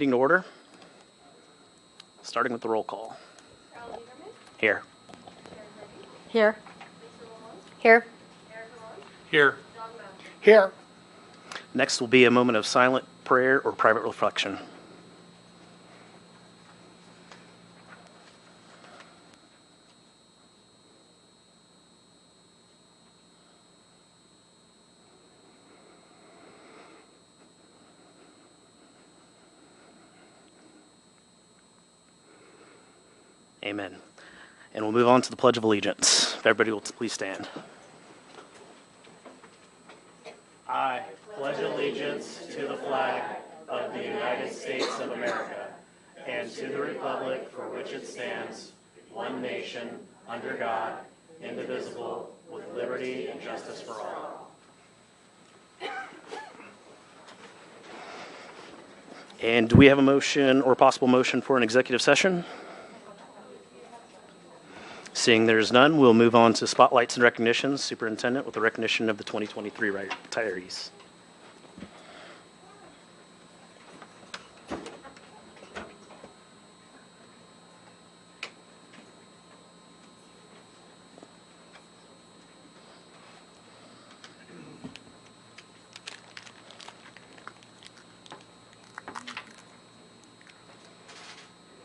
To order, starting with the roll call. Here. Here. Here. Here. Here. Next will be a moment of silent prayer or private reflection. Amen. And we'll move on to the Pledge of Allegiance. If everybody will please stand. I pledge allegiance to the flag of the United States of America and to the republic for which it stands, one nation, under God, indivisible, with liberty and justice for all. And do we have a motion or possible motion for an executive session? Seeing there's none, we'll move on to spotlights and recognitions. Superintendent with the recognition of the 2023 retirees.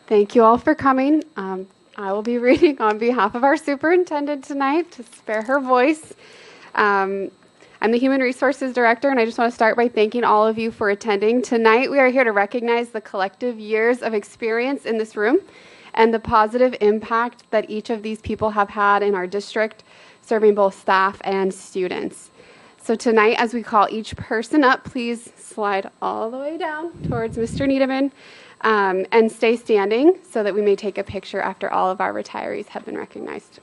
Thank you all for coming. I will be reading on behalf of our superintendent tonight to spare her voice. I'm the Human Resources Director, and I just want to start by thanking all of you for attending. Tonight, we are here to recognize the collective years of experience in this room and the positive impact that each of these people have had in our district, serving both staff and students. So tonight, as we call each person up, please slide all the way down towards Mr. Needham. And stay standing so that we may take a picture after all of our retirees have been recognized.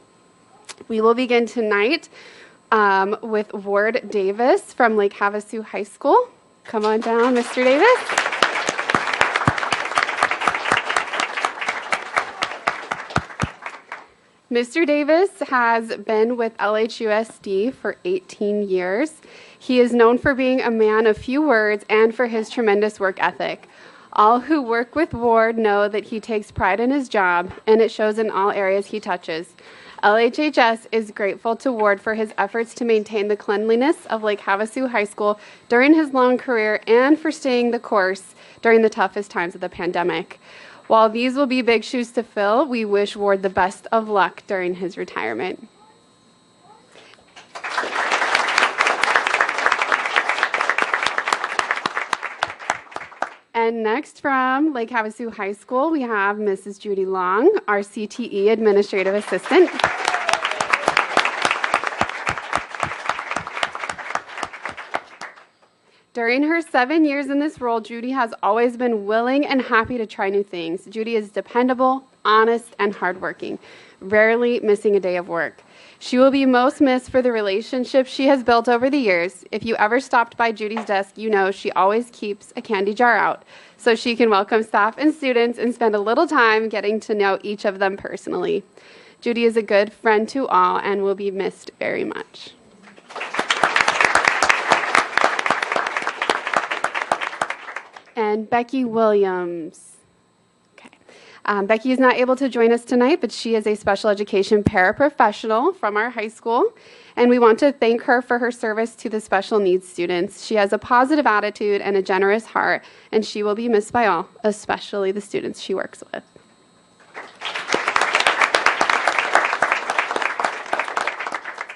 We will begin tonight with Ward Davis from Lake Havasu High School. Come on down, Mr. Davis. Mr. Davis has been with LHUSD for 18 years. He is known for being a man of few words and for his tremendous work ethic. All who work with Ward know that he takes pride in his job, and it shows in all areas he touches. LHHS is grateful to Ward for his efforts to maintain the cleanliness of Lake Havasu High School during his long career and for staying the course during the toughest times of the pandemic. While these will be big shoes to fill, we wish Ward the best of luck during his retirement. And next from Lake Havasu High School, we have Mrs. Judy Long, our CTE Administrative Assistant. During her 7 years in this role, Judy has always been willing and happy to try new things. Judy is dependable, honest, and hardworking, rarely missing a day of work. She will be most missed for the relationship she has built over the years. If you ever stopped by Judy's desk, you know she always keeps a candy jar out so she can welcome staff and students and spend a little time getting to know each of them personally. Judy is a good friend to all and will be missed very much. And Becky Williams. Becky is not able to join us tonight, but she is a special education paraprofessional from our high school, and we want to thank her for her service to the special needs students. She has a positive attitude and a generous heart, and she will be missed by all, especially the students she works with.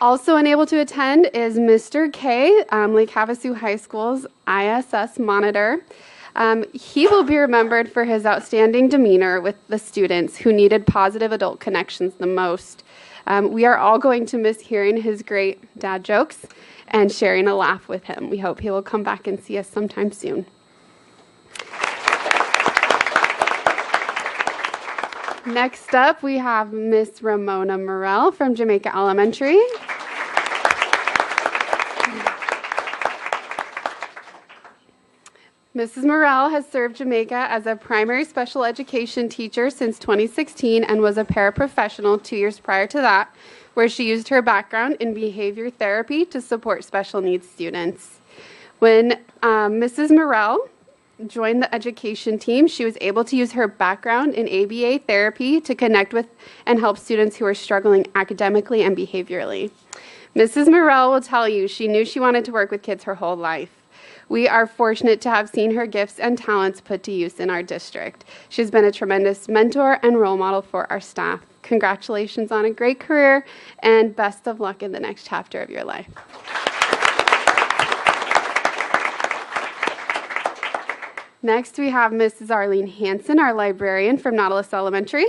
Also unable to attend is Mr. K, Lake Havasu High School's ISS monitor. He will be remembered for his outstanding demeanor with the students who needed positive adult connections the most. We are all going to miss hearing his great dad jokes and sharing a laugh with him. We hope he will come back and see us sometime soon. Next up, we have Miss Ramona Morell from Jamaica Elementary. Mrs. Morell has served Jamaica as a primary special education teacher since 2016 and was a paraprofessional 2 years prior to that, where she used her background in behavior therapy to support special needs students. When Mrs. Morell joined the education team, she was able to use her background in ABA therapy to connect with and help students who are struggling academically and behaviorally. Mrs. Morell will tell you she knew she wanted to work with kids her whole life. We are fortunate to have seen her gifts and talents put to use in our district. She's been a tremendous mentor and role model for our staff. Congratulations on a great career, and best of luck in the next chapter of your life. Next, we have Mrs. Arlene Hansen, our librarian from Nautilus Elementary.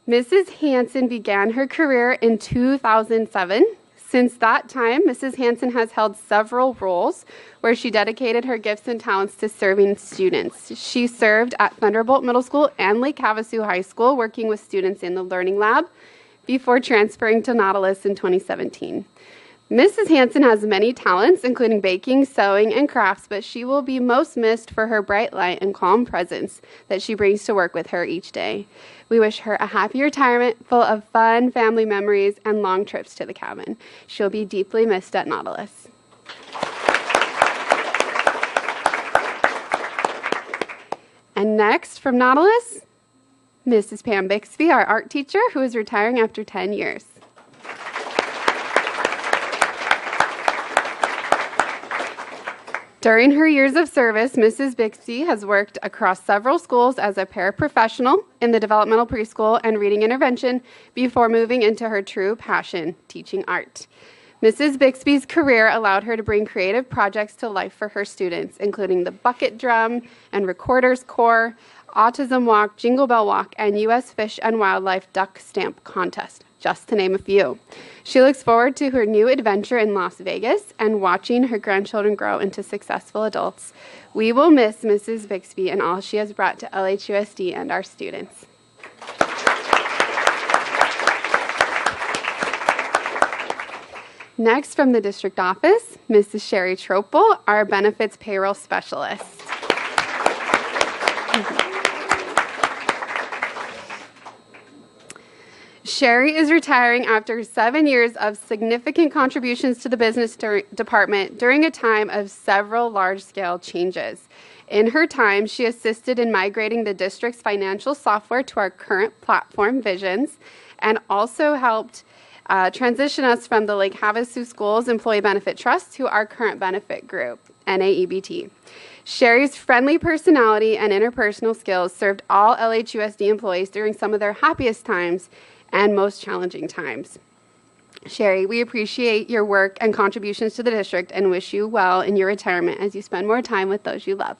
Mrs. Hansen began her career in 2007. Since that time, Mrs. Hansen has held several roles where she dedicated her gifts and talents to serving students. She served at Thunderbolt Middle School and Lake Havasu High School, working with students in the Learning Lab before transferring to Nautilus in 2017. Mrs. Hansen has many talents, including baking, sewing, and crafts, but she will be most missed for her bright light and calm presence that she brings to work with her each day. We wish her a happy retirement full of fun, family memories, and long trips to the cabin. She'll be deeply missed at Nautilus. And next from Nautilus, Mrs. Pam Bixby, our art teacher, who is retiring after 10 years. During her years of service, Mrs. Bixby has worked across several schools as a paraprofessional in the developmental preschool and reading intervention before moving into her true passion, teaching art. Mrs. Bixby's career allowed her to bring creative projects to life for her students, including the Bucket Drum and Recorder's Corps, Autism Walk, Jingle Bell Walk, and U.S. Fish and Wildlife Duck Stamp Contest, just to name a few. She looks forward to her new adventure in Las Vegas and watching her grandchildren grow into successful adults. We will miss Mrs. Bixby and all she has brought to LHUSD and our students. Next, from the district office, Mrs. Sherry Tropel, our benefits payroll specialist. Sherry is retiring after 7 years of significant contributions to the business department during a time of several large-scale changes. In her time, she assisted in migrating the district's financial software to our current platform, Visions, and also helped transition us from the Lake Havasu Schools Employee Benefit Trust to our current benefit group, NAEBT. Sherry's friendly personality and interpersonal skills served all LHUSD employees during some of their happiest times and most challenging times. Sherry, we appreciate your work and contributions to the district and wish you well in your retirement as you spend more time with those you love.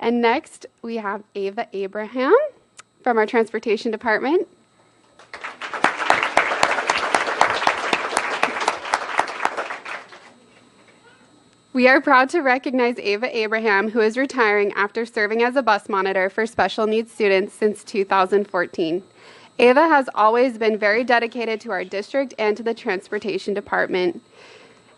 And next, we have Ava Abraham from our transportation department. We are proud to recognize Ava Abraham, who is retiring after serving as a bus monitor for special needs students since 2014. Ava has always been very dedicated to our district and to the transportation department.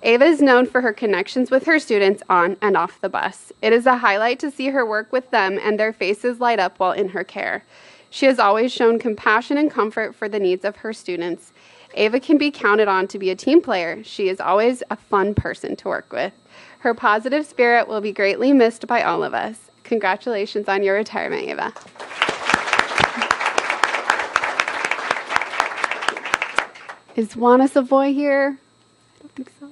Ava is known for her connections with her students on and off the bus. It is a highlight to see her work with them and their faces light up while in her care. She has always shown compassion and comfort for the needs of her students. Ava can be counted on to be a team player. She is always a fun person to work with. Her positive spirit will be greatly missed by all of us. Congratulations on your retirement, Ava. Is Juana Savoy here? I don't think so.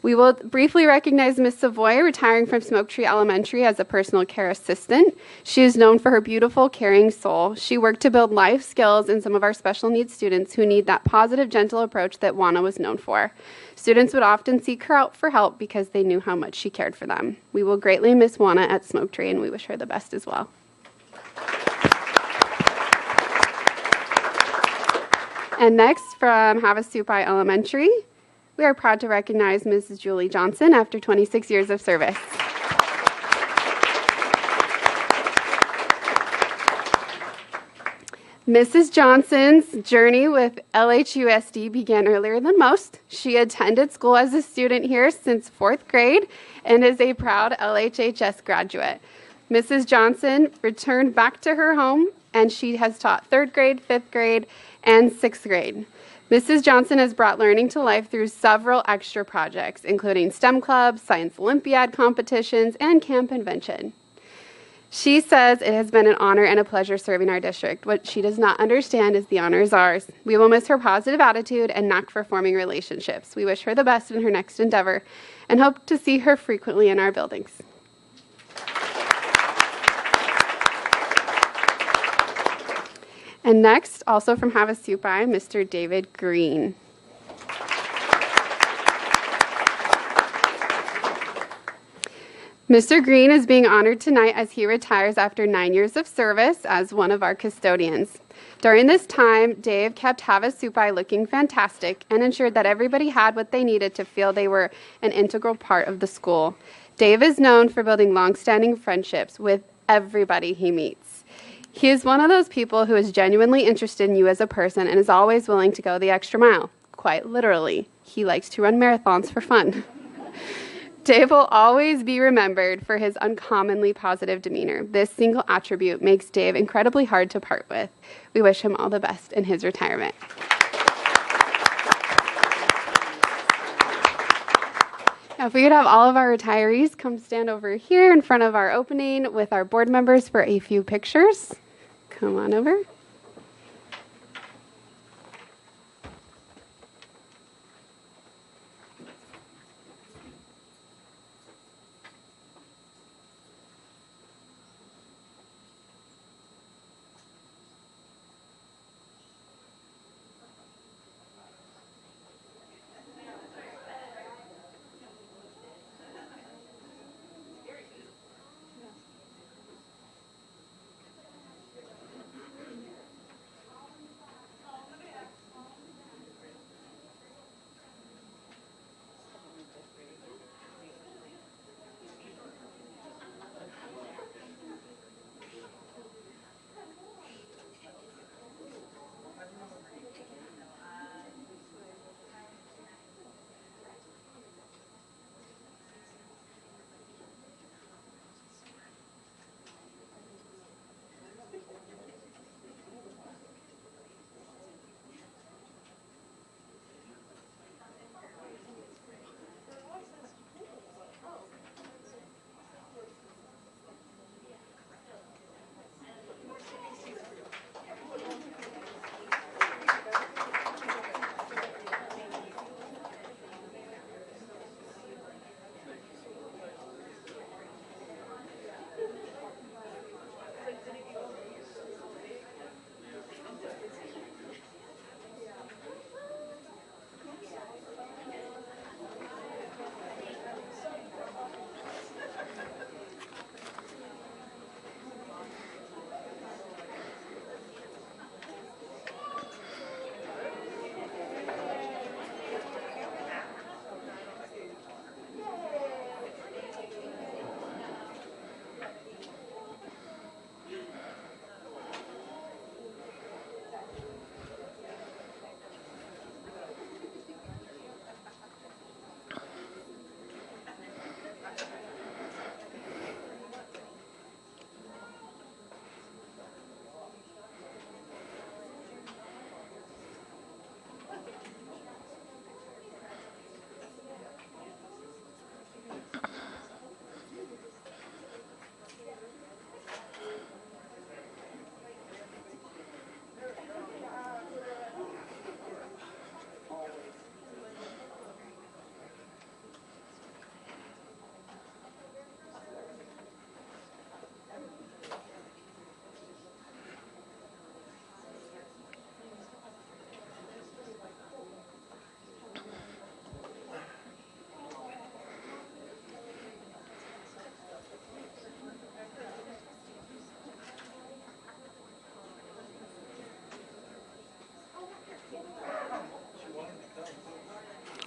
We will briefly recognize Ms. Savoy, retiring from Smoke Tree Elementary as a personal care assistant. She is known for her beautiful, caring soul. She worked to build life skills in some of our special needs students who need that positive, gentle approach that Juana was known for. Students would often seek her out for help because they knew how much she cared for them. We will greatly miss Juana at Smoke Tree, and we wish her the best as well. And next, from Havasupai Elementary, we are proud to recognize Mrs. Julie Johnson after 26 years of service. Mrs. Johnson's journey with LHUSD began earlier than most. She attended school as a student here since 4th grade and is a proud LHHS graduate. Mrs. Johnson returned back to her home and she has taught 3rd grade, 5th grade, and 6th grade. Mrs. Johnson has brought learning to life through several extra projects, including STEM clubs, science Olympiad competitions, and camp invention. She says it has been an honor and a pleasure serving our district. What she does not understand is the honor is ours. We will miss her positive attitude and knack for forming relationships. We wish her the best in her next endeavor and hope to see her frequently in our buildings. And next, also from Havasupai, Mr. David Green. Mr. Green is being honored tonight as he retires after 9 years of service as one of our custodians. During this time, Dave kept Havasupai looking fantastic and ensured that everybody had what they needed to feel they were an integral part of the school. Dave is known for building long-standing friendships with everybody he meets. He is one of those people who is genuinely interested in you as a person and is always willing to go the extra mile. Quite literally, he likes to run marathons for fun. Dave will always be remembered for his uncommonly positive demeanor. This single attribute makes Dave incredibly hard to part with. We wish him all the best in his retirement. Now, if we could have all of our retirees come stand over here in front of our opening with our board members for a few pictures. Come on over.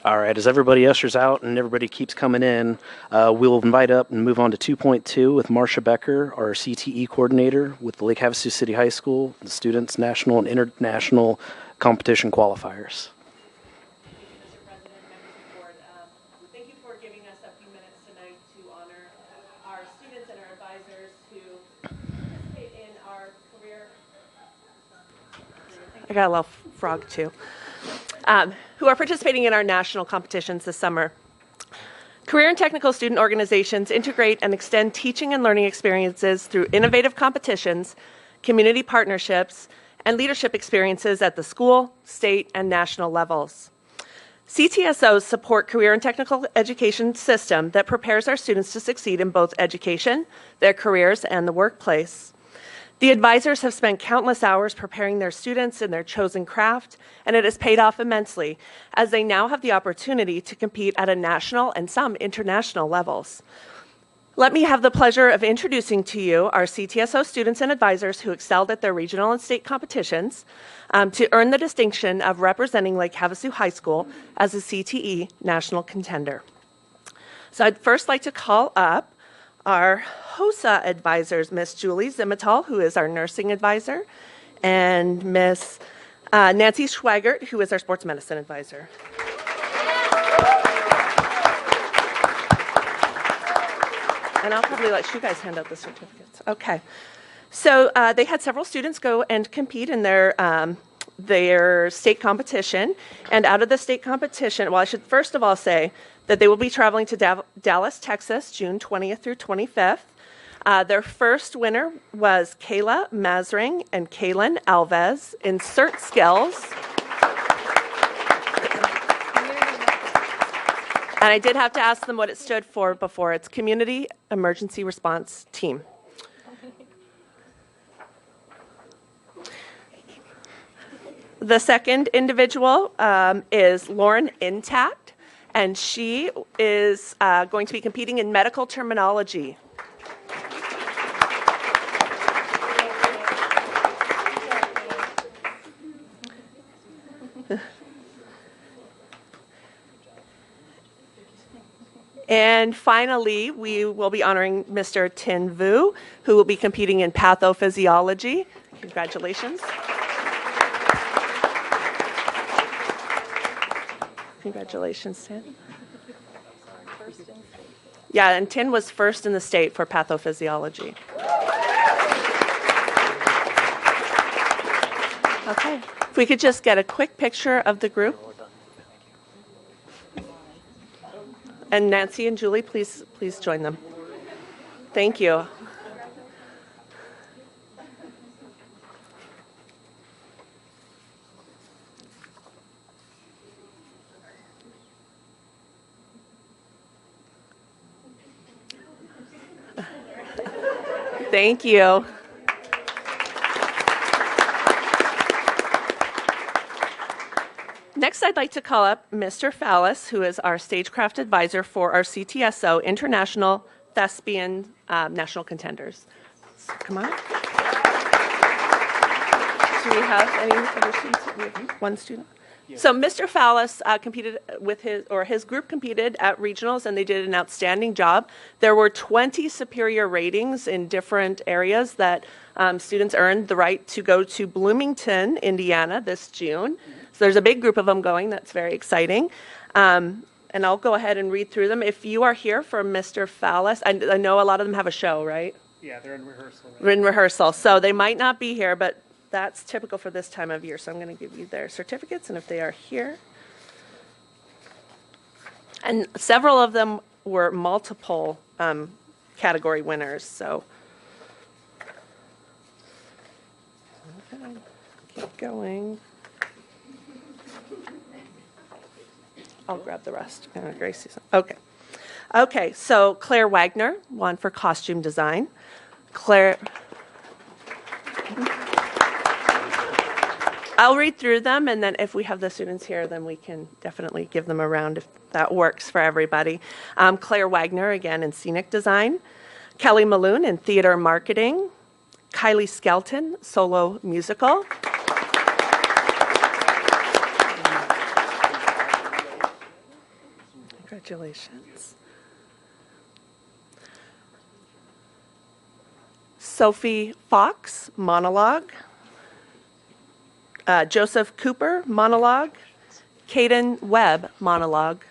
All right, as everybody ushers out and everybody keeps coming in, we'll invite up and move on to 2.2 with Marcia Becker, our CTE coordinator with the Lake Havasu City High School, the students' national and international competition qualifiers. Mr. President, members of the board, thank you for giving us a few minutes tonight to honor our students and our advisors who participate in our career I got a little frog too, who are participating in our national competitions this summer. Career and technical student organizations integrate and extend teaching and learning experiences through innovative competitions, community partnerships, and leadership experiences at the school, state, and national levels. CTSOs support career and technical education system that prepares our students to succeed in both education, their careers, and the workplace. The advisors have spent countless hours preparing their students in their chosen craft, and it has paid off immensely as they now have the opportunity to compete at a national and some international levels. Let me have the pleasure of introducing to you our CTSO students and advisors who excelled at their regional and state competitions to earn the distinction of representing Lake Havasu High School as a CTE national contender. So I'd first like to call up our HOSA advisors, Miss Julie Zimital, who is our nursing advisor, and Miss Nancy Schweigert, who is our sports medicine advisor. And I'll probably let you guys hand out the certificates. Okay. So they had several students go and compete in their state competition. And out of the state competition, well, I should first of all say that they will be traveling to Dallas, Texas, June 20th through 25th. Their first winner was Kayla Mazring and Kaylin Alves in CERT skills. And I did have to ask them what it stood for before. It's Community Emergency Response Team. The second individual is Lauren Intact, and she is going to be competing in medical terminology. And finally, we will be honoring Mr. Tin Vu, who will be competing in pathophysiology. Congratulations. Congratulations, Tin. Yeah, and Tin was first in the state for pathophysiology. Okay, if we could just get a quick picture of the group. And Nancy and Julie, please join them. Thank you. Thank you. Next, I'd like to call up Mr. Fallis, who is our stagecraft advisor for our CTSO International Thespian National Contenders. So, come on. Do we have any other students? We have one student. So Mr. Fallis competed with his group competed at regionals, and they did an outstanding job. There were 20 superior ratings in different areas that students earned the right to go to Bloomington, Indiana this June. So there's a big group of them going. That's very exciting. And I'll go ahead and read through them. If you are here for Mr. Fallis, I know a lot of them have a show, right? Yeah, they're in rehearsal. Right? In rehearsal. So they might not be here, but that's typical for this time of year. So I'm going to give you their certificates, and if they are here. And several of them were multiple category winners. So okay, keep going. I'll grab the rest. Gracie. Okay. Okay, so Claire Wagner won for costume design. I'll read through them, and then if we have the students here, then we can definitely give them a round if that works for everybody. Claire Wagner, again, in scenic design. Kelly Maloon in theater marketing. Kylie Skelton, solo musical. Congratulations. Sophie Fox, monologue. Joseph Cooper, monologue. Caden Webb, monologue.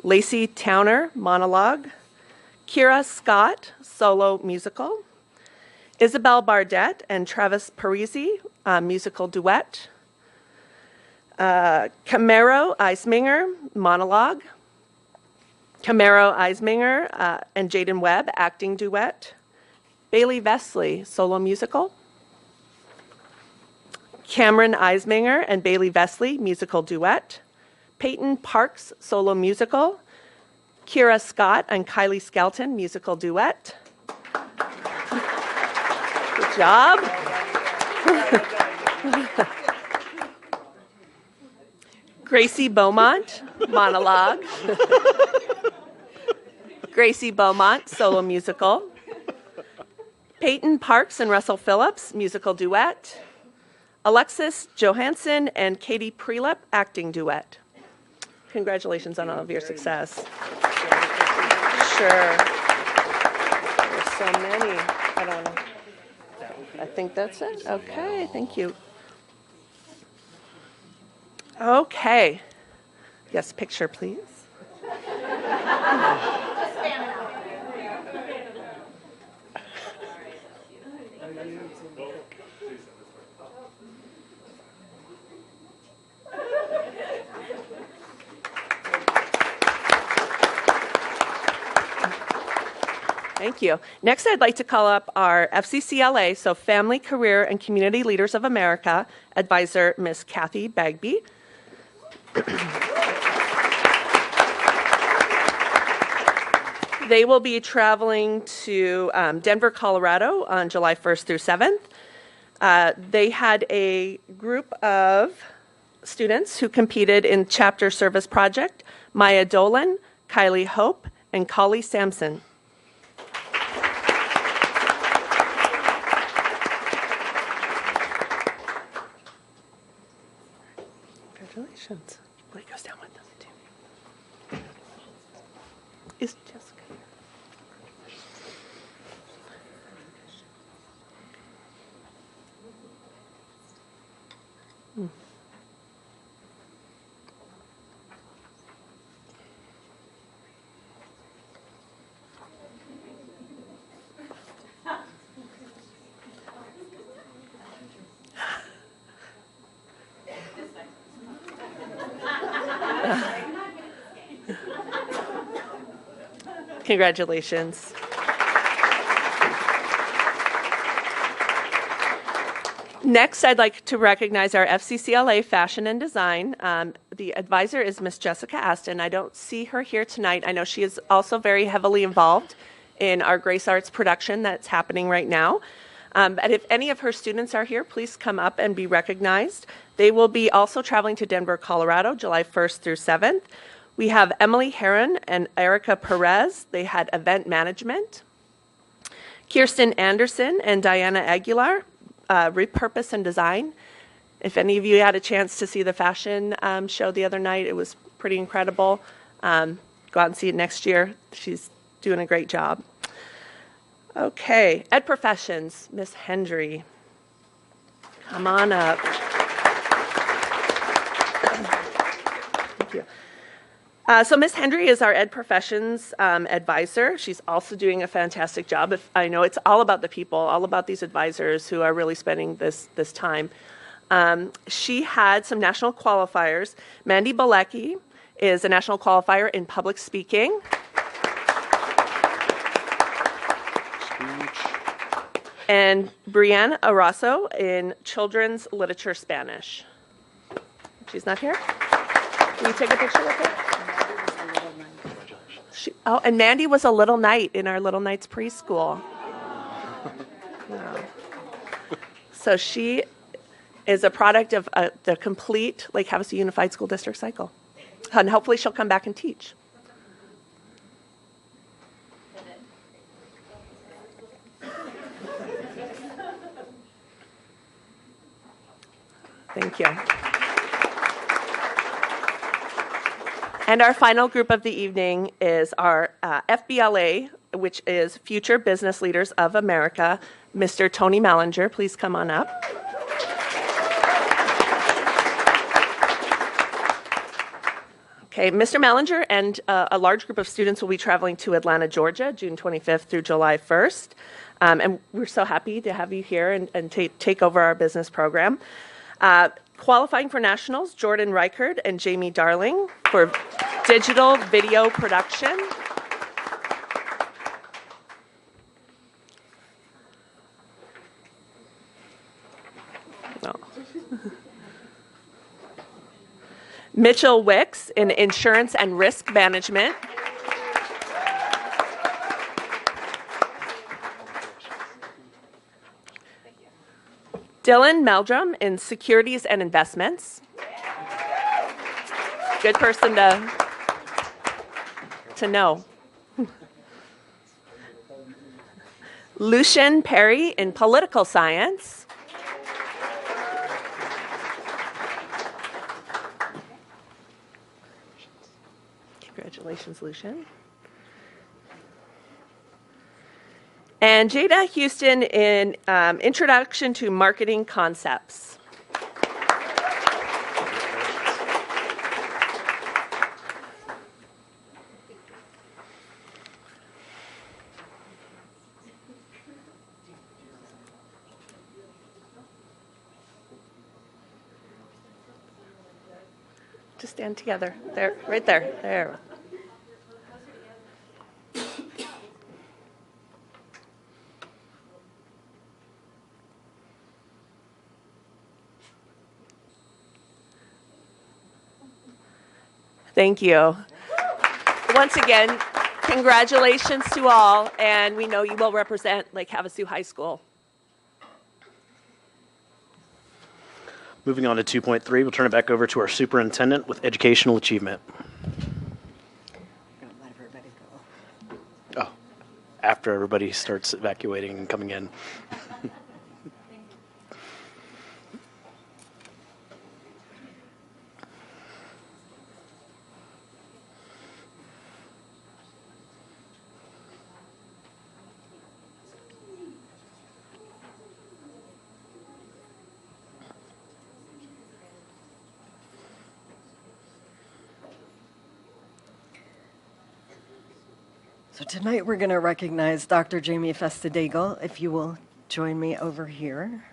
Lacey Towner, monologue. Kira Scott, solo musical. Isabel Bardette and Travis Parisi, musical duet. Camaro Eisminger, monologue. Camaro Eisminger and Jaden Webb, acting duet. Bailey Vesley, solo musical. Cameron Eisminger and Bailey Vesley, musical duet. Peyton Parks, solo musical. Kira Scott and Kylie Skelton, musical duet. Good job. Gracie Beaumont, monologue. Gracie Beaumont, solo musical. Peyton Parks and Russell Phillips, musical duet. Alexis Johansson and Katie Prelep, acting duet. Congratulations on all of your success. Sure. There's so many. I don't know. I think that's it. Okay, thank you. Okay. Yes, picture, please. Thank you. Next, I'd like to call up our FCCLA, so Family, Career, and Community Leaders of America, advisor, Ms. Kathy Bagby. They will be traveling to Denver, Colorado on July 1st through 7th. They had a group of students who competed in Chapter Service Project, Maya Dolan, Kylie Hope, and Collie Sampson. Congratulations. Blake goes down with them too. Is Jessica here? Congratulations. Next, I'd like to recognize our FCCLA Fashion and Design. The advisor is Miss Jessica Aston. I don't see her here tonight. I know she is also very heavily involved in our Grace Arts production that's happening right now. And if any of her students are here, please come up and be recognized. They will be also traveling to Denver, Colorado, July 1st through 7th. We have Emily Heron and Erica Perez. They had event management. Kirsten Anderson and Diana Aguilar, repurpose and design. If any of you had a chance to see the fashion show the other night, it was pretty incredible. Go out and see it next year. She's doing a great job. Okay, Ed Professions, Miss Hendry. Come on up. Thank you. So Ms. Hendry is our Ed Professions advisor. She's also doing a fantastic job. I know it's all about the people, all about these advisors who are really spending this time. She had some national qualifiers. Mandy Balecki is a national qualifier in public speaking. And Brianna Arasso in children's literature Spanish. She's not here? Can you take a picture with her? And Mandy was a little knight in our Little Knights preschool. Wow. So she is a product of the complete Lake Havasu Unified School District cycle. And hopefully she'll come back and teach. Thank you. And our final group of the evening is our FBLA, which is Future Business Leaders of America. Mr. Tony Mallinger, please come on up. Okay, Mr. Mallinger and a large group of students will be traveling to Atlanta, Georgia, June 25th through July 1st. And we're so happy to have you here and take over our business program. Qualifying for nationals, Jordan Reichard and Jamie Darling for digital video production. No. Mitchell Wicks in insurance and risk management. Dylan Meldrum in securities and investments. Good person to know. Lucian Perry in political science. Congratulations, Lucian. And Jada Houston in Introduction to Marketing Concepts. Just stand together. There, right there. There. Thank you. Once again, congratulations to all, and we know you will represent Lake Havasu High School. Moving on to 2.3, we'll turn it back over to our superintendent with educational achievement. Oh, after everybody starts evacuating and coming in. So tonight we're going to recognize Dr. Jamie Festadegel. If you will join me over here.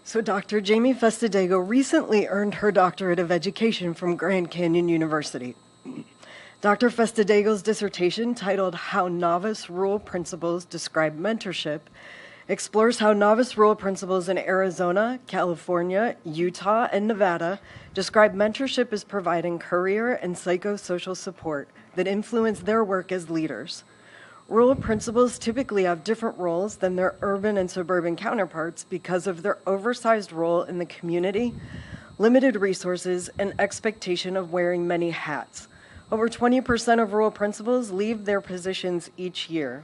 So Dr. Jamie Festadegel recently earned her doctorate of education from Grand Canyon University. Dr. Festadegel's dissertation, titled How Novice Rural Principals Describe Mentorship, explores how novice rural principals in Arizona, California, Utah, and Nevada describe mentorship as providing career and psychosocial support that influence their work as leaders. Rural principals typically have different roles than their urban and suburban counterparts because of their oversized role in the community, limited resources, and expectation of wearing many hats. Over 20% of rural principals leave their positions each year.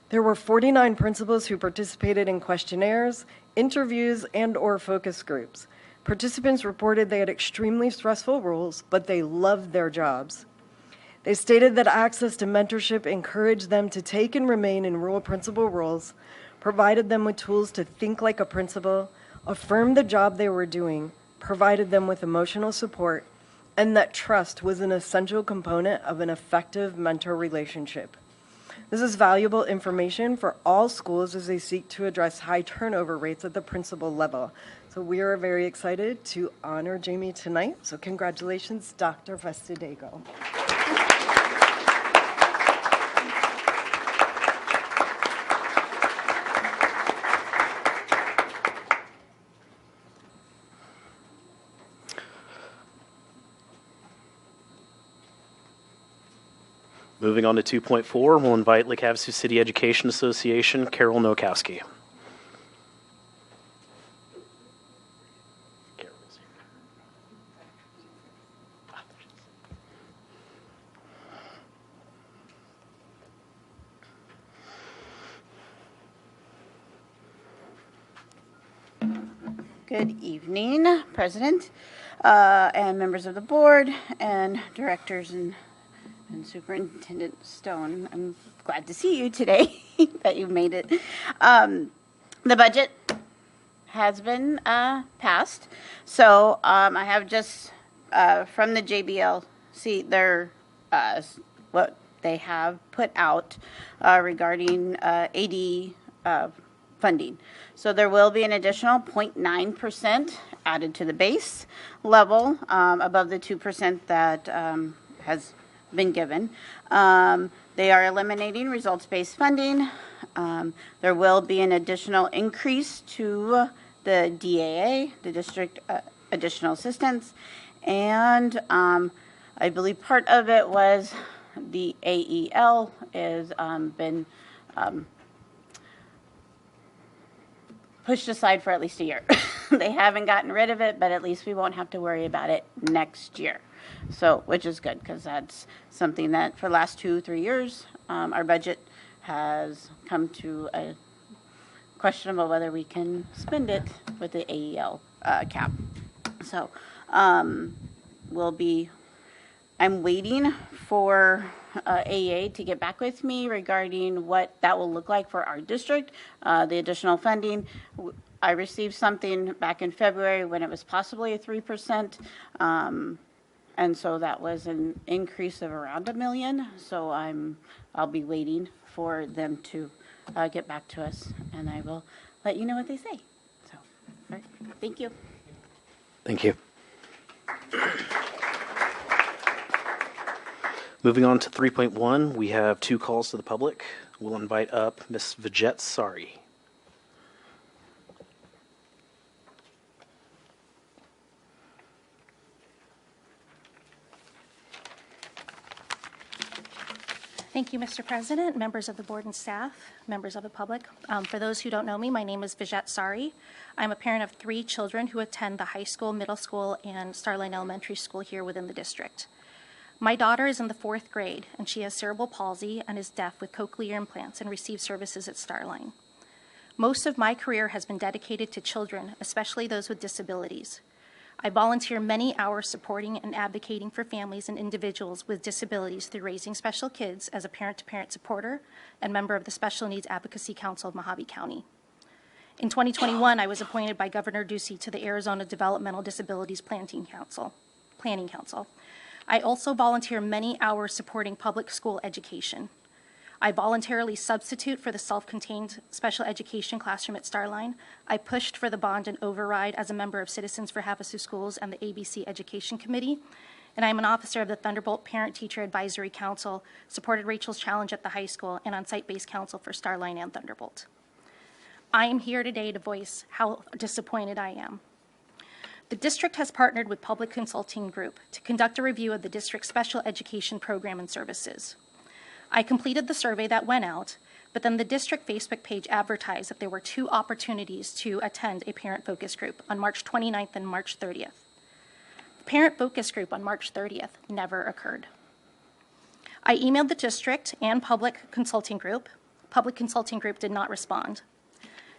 There were 49 principals who participated in questionnaires, interviews, and/or focus groups. Participants reported they had extremely stressful roles, but they loved their jobs. They stated that access to mentorship encouraged them to take and remain in rural principal roles, provided them with tools to think like a principal, affirmed the job they were doing, provided them with emotional support, and that trust was an essential component of an effective mentor relationship. This is valuable information for all schools as they seek to address high turnover rates at the principal level. So we are very excited to honor Jamie tonight. So congratulations, Dr. Festadegel. Moving on to 2.4, we'll invite Lake Havasu City Education Association, Carol Nowakowski. Good evening, President, and members of the board, and directors and Superintendent Stone. I'm glad to see you today, that you made it. The budget has been passed. So I have just from the JBLC their what they have put out regarding AD funding. So there will be an additional 0.9% added to the base level above the 2% that has been given. They are eliminating results-based funding. There will be an additional increase to the DAA, the District Additional Assistance, and I believe part of it was the AEL has been pushed aside for at least a year. They haven't gotten rid of it, but at least we won't have to worry about it next year. So, which is good because that's something that for the last 2-3 years, our budget has come to a question about whether we can spend it with the AEL cap. So, I'm waiting for AEA to get back with me regarding what that will look like for our district, the additional funding. I received something back in February when it was possibly a 3%, and so that was an increase of around $1 million. So I'll be waiting for them to get back to us, and I will let you know what they say. So, all right. Thank you. Thank you. Moving on to 3.1, we have 2 calls to the public. We'll invite up Ms. Vijay Sari. Thank you, Mr. President, members of the board and staff, members of the public. For those who don't know me, my name is Vijay Sari. I'm a parent of 3 children who attend the high school, middle school, and Starline Elementary School here within the district. My daughter is in the 4th grade, and she has cerebral palsy and is deaf with cochlear implants and receives services at Starline. Most of my career has been dedicated to children, especially those with disabilities. I volunteer many hours supporting and advocating for families and individuals with disabilities through Raising Special Kids as a parent-to-parent supporter and member of the Special Needs Advocacy Council of Mojave County. In 2021, I was appointed by Governor Ducey to the Arizona Developmental Disabilities Planning Council. I also volunteer many hours supporting public school education. I voluntarily substitute for the self-contained special education classroom at Starline. I pushed for the bond and override as a member of Citizens for Havasu Schools and the ABC Education Committee. And I'm an officer of the Thunderbolt Parent-Teacher Advisory Council, supported Rachel's Challenge at the high school, and on-site based council for Starline and Thunderbolt. I am here today to voice how disappointed I am. The district has partnered with Public Consulting Group to conduct a review of the district's special education program and services. I completed the survey that went out, but then the district Facebook page advertised that there were 2 opportunities to attend a parent focus group on March 29th and March 30th. The parent focus group on March 30th never occurred. I emailed the district and Public Consulting Group. Public Consulting Group did not respond.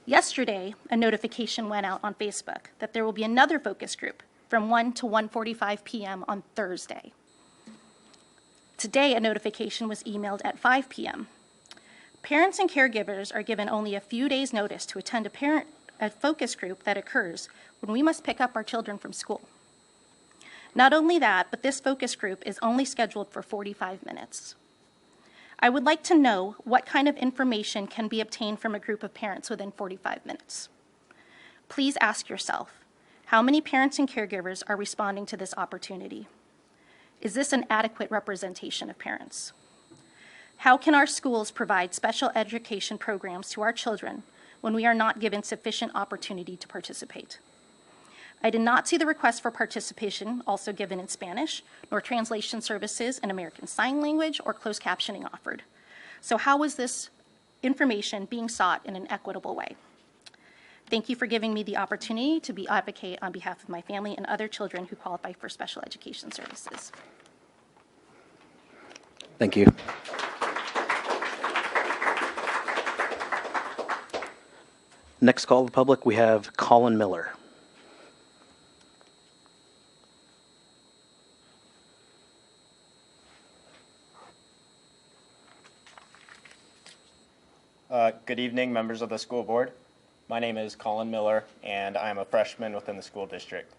Yesterday, a notification went out on Facebook that there will be another focus group from 1 to 1:45 p.m. on Thursday. Today, a notification was emailed at 5 p.m. Parents and caregivers are given only a few days' notice to attend a focus group that occurs when we must pick up our children from school. Not only that, but this focus group is only scheduled for 45 minutes. I would like to know what kind of information can be obtained from a group of parents within 45 minutes. Please ask yourself, how many parents and caregivers are responding to this opportunity? Is this an adequate representation of parents? How can our schools provide special education programs to our children when we are not given sufficient opportunity to participate? I did not see the request for participation also given in Spanish, nor translation services in American Sign Language or closed captioning offered. So how is this information being sought in an equitable way? Thank you for giving me the opportunity to advocate on behalf of my family and other children who qualify for special education services. Thank you. Next call to the public, we have Colin Miller. Good evening, members of the school board. My name is Colin Miller, and I am a freshman within the school district.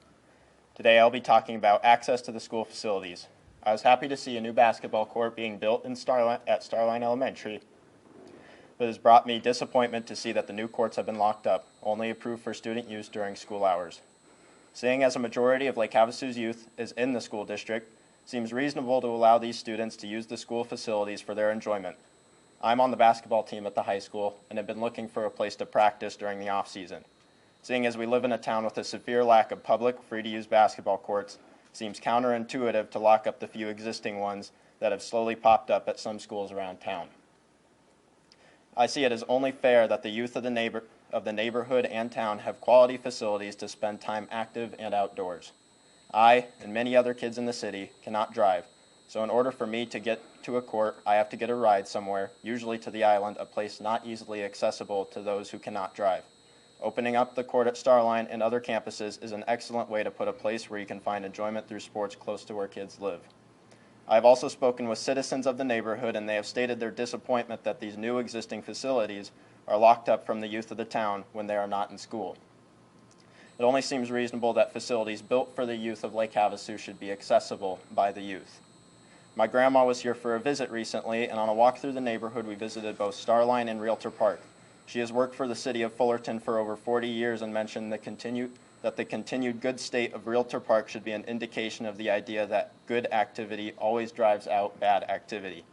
Today I'll be talking about access to the school facilities. I was happy to see a new basketball court being built at Starline Elementary, but it has brought me disappointment to see that the new courts have been locked up, only approved for student use during school hours. Seeing as a majority of Lake Havasu's youth is in the school district, it seems reasonable to allow these students to use the school facilities for their enjoyment. I'm on the basketball team at the high school and have been looking for a place to practice during the off-season. Seeing as we live in a town with a severe lack of public, free-to-use basketball courts, it seems counterintuitive to lock up the few existing ones that have slowly popped up at some schools around town. I see it as only fair that the youth of the neighborhood and town have quality facilities to spend time active and outdoors. I, and many other kids in the city, cannot drive, so in order for me to get to a court, I have to get a ride somewhere, usually to the island, a place not easily accessible to those who cannot drive. Opening up the court at Starline and other campuses is an excellent way to put a place where you can find enjoyment through sports close to where kids live. I have also spoken with citizens of the neighborhood, and they have stated their disappointment that these new existing facilities are locked up from the youth of the town when they are not in school. It only seems reasonable that facilities built for the youth of Lake Havasu should be accessible by the youth. My grandma was here for a visit recently, and on a walk through the neighborhood, we visited both Starline and Realtor Park. She has worked for the city of Fullerton for over 40 years and mentioned that the continued good state of Realtor Park should be an indication of the idea that good activity always drives out bad activity.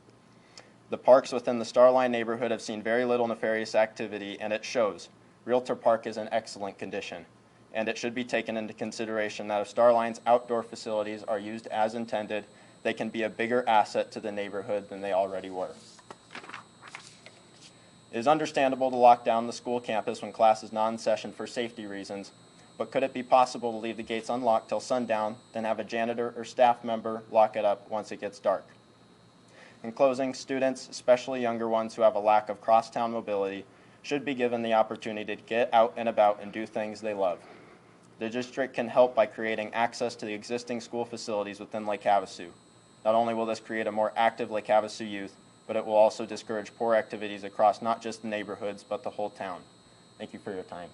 The parks within the Starline neighborhood have seen very little nefarious activity, and it shows. Realtor Park is in excellent condition, and it should be taken into consideration that if Starline's outdoor facilities are used as intended, they can be a bigger asset to the neighborhood than they already were. It is understandable to lock down the school campus when class is not in session for safety reasons, but could it be possible to leave the gates unlocked till sundown, then have a janitor or staff member lock it up once it gets dark? In closing, students, especially younger ones who have a lack of crosstown mobility, should be given the opportunity to get out and about and do things they love. The district can help by creating access to the existing school facilities within Lake Havasu. Not only will this create a more active Lake Havasu youth, but it will also discourage poor activities across not just the neighborhoods, but the whole town. Thank you for your time.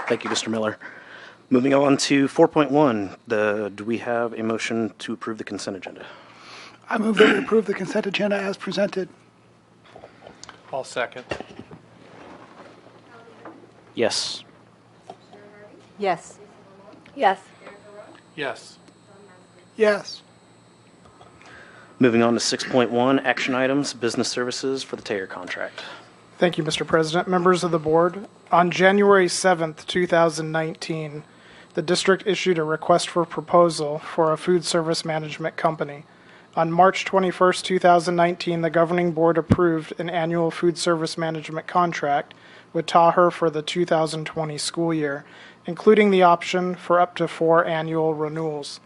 Thank you, Mr. Miller. Moving on to 4.1, do we have a motion to approve the consent agenda? I move that we approve the consent agenda as presented. I'll second. Yes. Yes. Yes. Yes. Yes. Moving on to 6.1, action items, business services for the Taylor contract. Thank you, Mr. President. Members of the board, on January 7th, 2019, the district issued a request for proposal for a food service management company. On March 21st, 2019, the governing board approved an annual food service management contract with Taher for the 2020 school year, including the option for up to 4 annual renewals.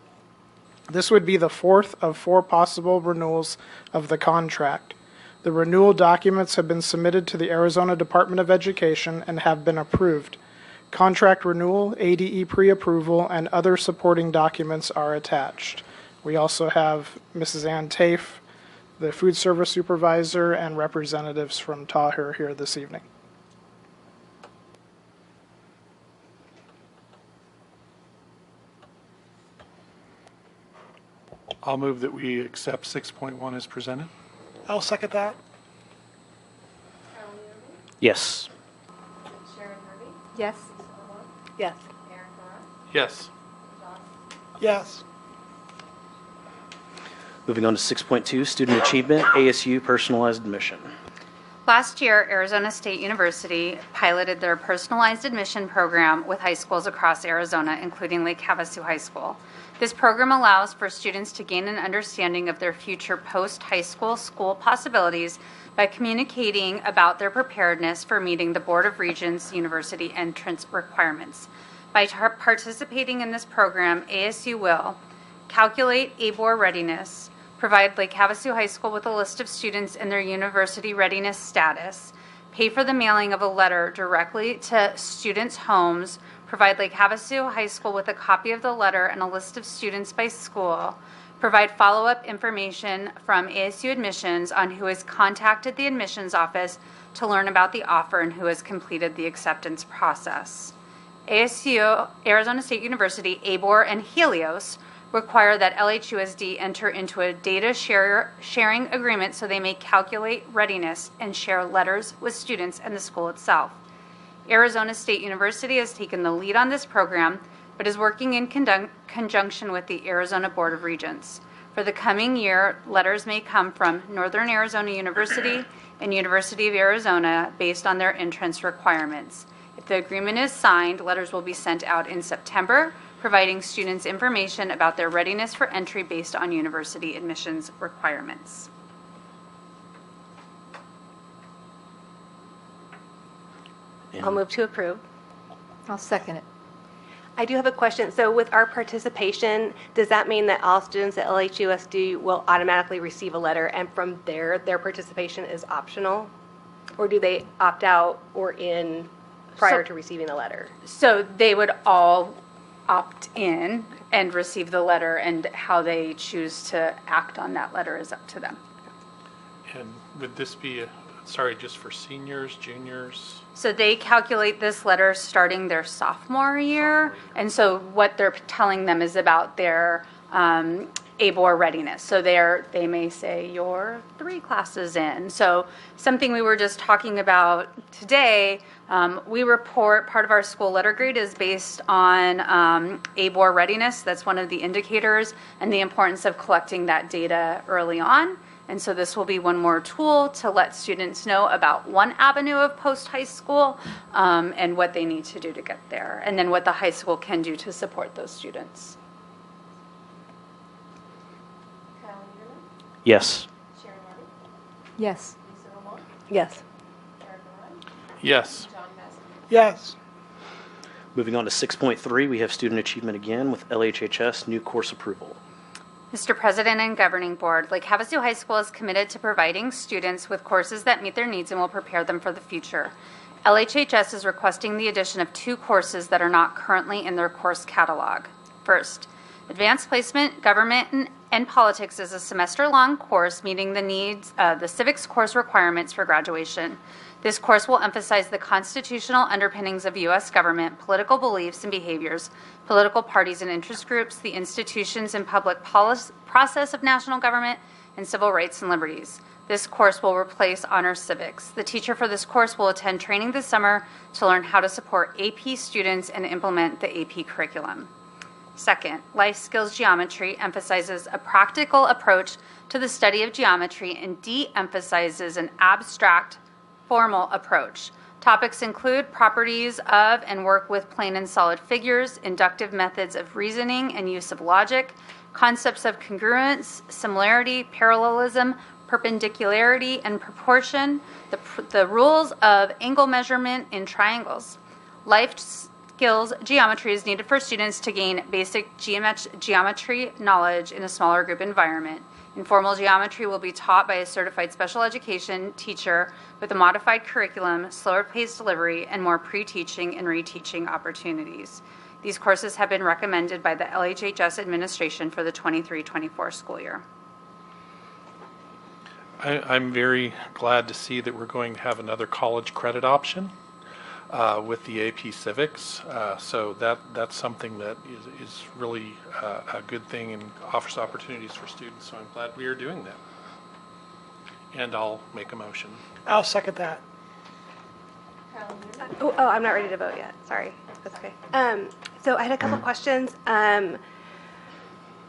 This would be the fourth of 4 possible renewals of the contract. The renewal documents have been submitted to the Arizona Department of Education and have been approved. Contract renewal, ADE pre-approval, and other supporting documents are attached. We also have Mrs. Ann Tafe, the food service supervisor, and representatives from Taher here this evening. I'll move that we accept 6.1 as presented. I'll second that. Yes. Yes. Yes. Yes. Yes. Moving on to 6.2, student achievement, ASU personalized admission. Last year, Arizona State University piloted their personalized admission program with high schools across Arizona, including Lake Havasu High School. This program allows for students to gain an understanding of their future post-high school possibilities by communicating about their preparedness for meeting the Board of Regents university entrance requirements. By participating in this program, ASU will calculate ABOR readiness, provide Lake Havasu High School with a list of students and their university readiness status, pay for the mailing of a letter directly to students' homes, provide Lake Havasu High School with a copy of the letter and a list of students by school, Provide follow-up information from ASU admissions on who has contacted the admissions office to learn about the offer and who has completed the acceptance process. ASU, Arizona State University, ABOR, and Helios require that LHUSD enter into a data sharing agreement so they may calculate readiness and share letters with students and the school itself. Arizona State University has taken the lead on this program, but is working in conjunction with the Arizona Board of Regents. For the coming year, letters may come from Northern Arizona University and University of Arizona based on their entrance requirements. If the agreement is signed, letters will be sent out in September, providing students information about their readiness for entry based on university admissions requirements. I'll move to approve. I'll second it. I do have a question. So with our participation, does that mean that all students at LHUSD will automatically receive a letter and from there, their participation is optional? Or do they opt out or in prior to receiving the letter? So they would all opt in and receive the letter, and how they choose to act on that letter is up to them. And would this be, just for seniors, juniors? So they calculate this letter starting their sophomore year, and so what they're telling them is about their ABOR readiness. So they may say, you're 3 classes in. So something we were just talking about today, we report, part of our school letter grade is based on ABOR readiness. That's one of the indicators, and the importance of collecting that data early on. And so this will be one more tool to let students know about one avenue of post-high school and what they need to do to get there, and then what the high school can do to support those students. Yes. Yes. Yes. Yes. Yes. Moving on to 6.3, we have student achievement again with LHHS new course approval. Mr. President and Governing Board, Lake Havasu High School is committed to providing students with courses that meet their needs and will prepare them for the future. LHHS is requesting the addition of 2 courses that are not currently in their course catalog. First, Advanced Placement, Government, and Politics is a semester-long course meeting the needs, the civics course requirements for graduation. This course will emphasize the constitutional underpinnings of U.S. government, political beliefs and behaviors, political parties and interest groups, the institutions and public policy process of national government, and civil rights and liberties. This course will replace Honor Civics. The teacher for this course will attend training this summer to learn how to support AP students and implement the AP curriculum. Second, Life Skills Geometry emphasizes a practical approach to the study of geometry and de-emphasizes an abstract, formal approach. Topics include properties of and work with plane and solid figures, inductive methods of reasoning and use of logic, concepts of congruence, similarity, parallelism, perpendicularity, and proportion, the rules of angle measurement in triangles. Life Skills Geometry is needed for students to gain basic geometry knowledge in a smaller group environment. Informal geometry will be taught by a certified special education teacher with a modified curriculum, slower paced delivery, and more pre-teaching and reteaching opportunities. These courses have been recommended by the LHHS administration for the 23-24 school year. I'm very glad to see that we're going to have another college credit option with the AP Civics. So that's something that is really a good thing and offers opportunities for students. So I'm glad we are doing that. And I'll make a motion. I'll second that. Oh, I'm not ready to vote yet. Sorry. That's okay. So I had a couple questions.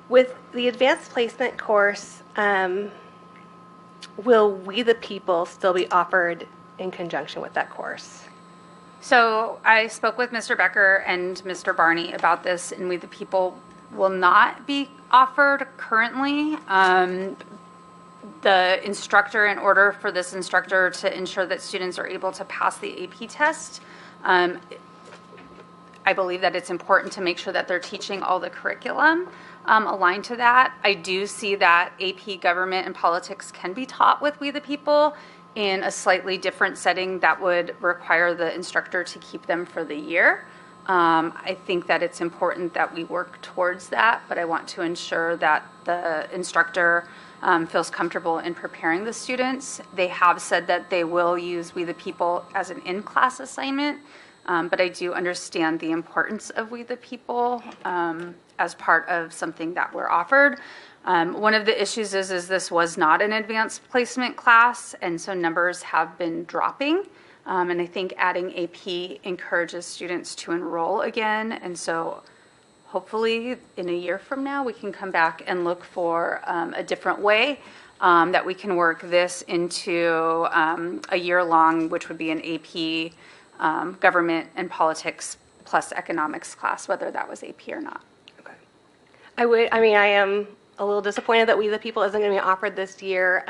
With the advanced placement course, will We the People still be offered in conjunction with that course? So I spoke with Mr. Becker and Mr. Barney about this, and We the People will not be offered currently. The instructor, in order for this instructor to ensure that students are able to pass the AP test, I believe that it's important to make sure that they're teaching all the curriculum aligned to that. I do see that AP Government and Politics can be taught with We the People in a slightly different setting that would require the instructor to keep them for the year. I think that it's important that we work towards that, but I want to ensure that the instructor feels comfortable in preparing the students. They have said that they will use We the People as an in-class assignment, but I do understand the importance of We the People as part of something that we're offered. One of the issues is this was not an advanced placement class, and so numbers have been dropping. And I think adding AP encourages students to enroll again. And so hopefully in a year from now, we can come back and look for a different way that we can work this into a year long, which would be an AP government and politics plus economics class, whether that was AP or not. I am a little disappointed that We the People isn't going to be offered this year.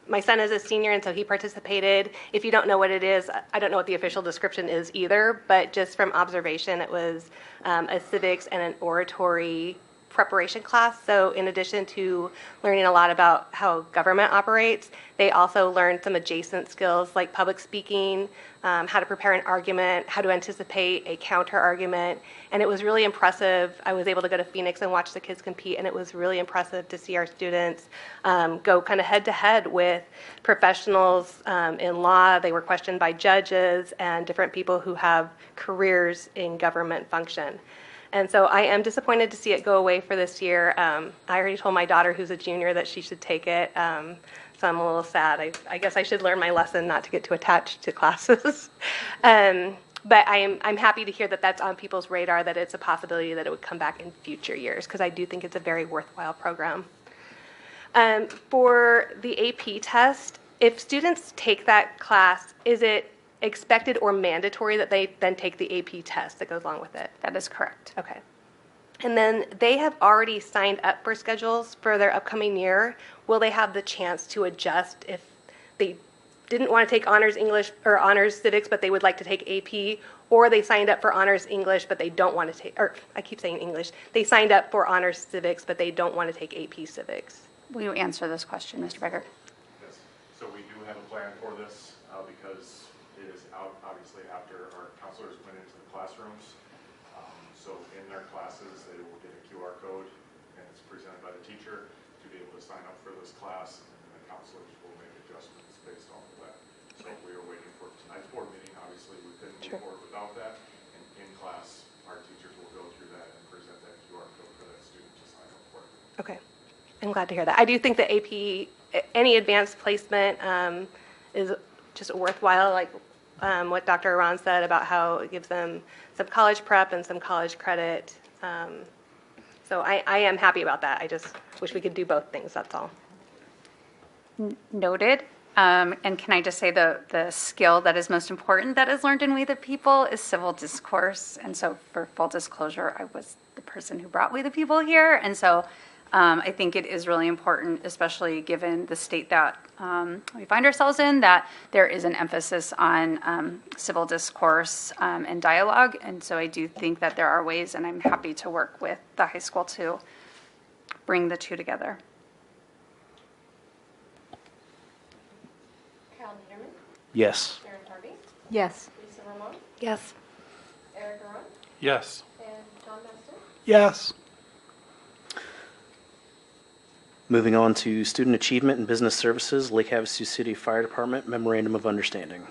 My son is a senior, and so he participated. If you don't know what it is, I don't know what the official description is either, but just from observation, it was a civics and an oratory preparation class. So in addition to learning a lot about how government operates, they also learned some adjacent skills like public speaking, how to prepare an argument, how to anticipate a counter argument. And it was really impressive. I was able to go to Phoenix and watch the kids compete, and it was really impressive to see our students go kind of head to head with professionals in law. They were questioned by judges and different people who have careers in government function. And so I am disappointed to see it go away for this year. I already told my daughter, who's a junior, that she should take it. So I'm a little sad. I guess I should learn my lesson not to get too attached to classes. But I'm happy to hear that that's on people's radar, that it's a possibility that it would come back in future years, because I do think it's a very worthwhile program. For the AP test, if students take that class, is it expected or mandatory that they then take the AP test that goes along with it? That is correct. Okay. And then they have already signed up for schedules for their upcoming year. Will they have the chance to adjust if they didn't want to take honors English or honors civics, but they would like to take AP, or they signed up for honors English, but they don't want to take, or I keep saying English, they signed up for honors civics, but they don't want to take AP civics? Will you answer this question, Mr. Becker? Yes. So we do have a plan for this because it is out obviously after our counselors went into the classrooms. So in their classes, they will get a QR code, and it's presented by the teacher to be able to sign up for this class, and the counselors will make adjustments based off of that. So we are waiting for tonight's board meeting. Obviously, we couldn't move forward without that. And in class, our teachers will go through that and present that QR code for that student to sign up for. Okay. I'm glad to hear that. I do think that AP, any advanced placement is just worthwhile, like what Dr. Aran said about how it gives them some college prep and some college credit. So I am happy about that. I just wish we could do both things, that's all. Noted. And can I just say the skill that is most important that is learned in We the People is civil discourse. And so for full disclosure, I was the person who brought We the People here. And so I think it is really important, especially given the state that we find ourselves in, that there is an emphasis on civil discourse and dialogue. And so I do think that there are ways, and I'm happy to work with the high school to bring the two together. Carol Niederman, Yes. Sharon Harvey, Yes. Lisa Ramon, Yes. Eric Aron, Yes. and John Meston. Yes. Moving on to Student Achievement and Business Services, Lake Havasu City Fire Department Memorandum of Understanding.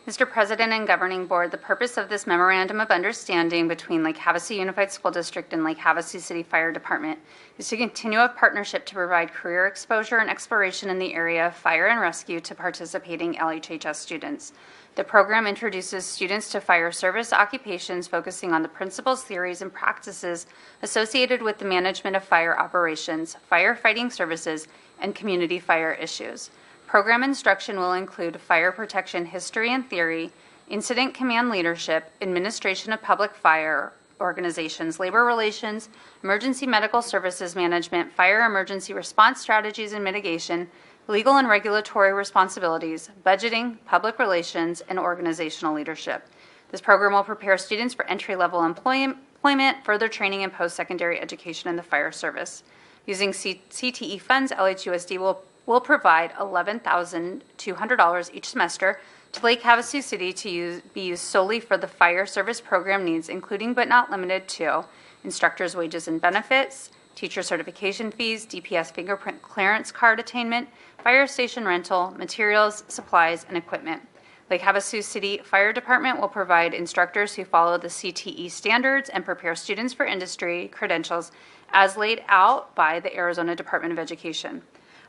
Mr. President and Governing Board, the purpose of this Memorandum of Understanding between Lake Havasu Unified School District and Lake Havasu City Fire Department is to continue a partnership to provide career exposure and exploration in the area of fire and rescue to participating LHHS students. The program introduces students to fire service occupations focusing on the principles, theories, and practices associated with the management of fire operations, firefighting services, and community fire issues. Program instruction will include fire protection history and theory, incident command leadership, administration of public fire organizations, labor relations, emergency medical services management, fire emergency response strategies and mitigation, legal and regulatory responsibilities, budgeting, public relations, and organizational leadership. This program will prepare students for entry-level employment, further training, and post-secondary education in the fire service. Using CTE funds, LHUSD will provide $11,200 each semester to Lake Havasu City to be used solely for the fire service program needs, including but not limited to instructors' wages and benefits, teacher certification fees, DPS fingerprint clearance card attainment, fire station rental, materials, supplies, and equipment. Lake Havasu City Fire Department will provide instructors who follow the CTE standards and prepare students for industry credentials as laid out by the Arizona Department of Education.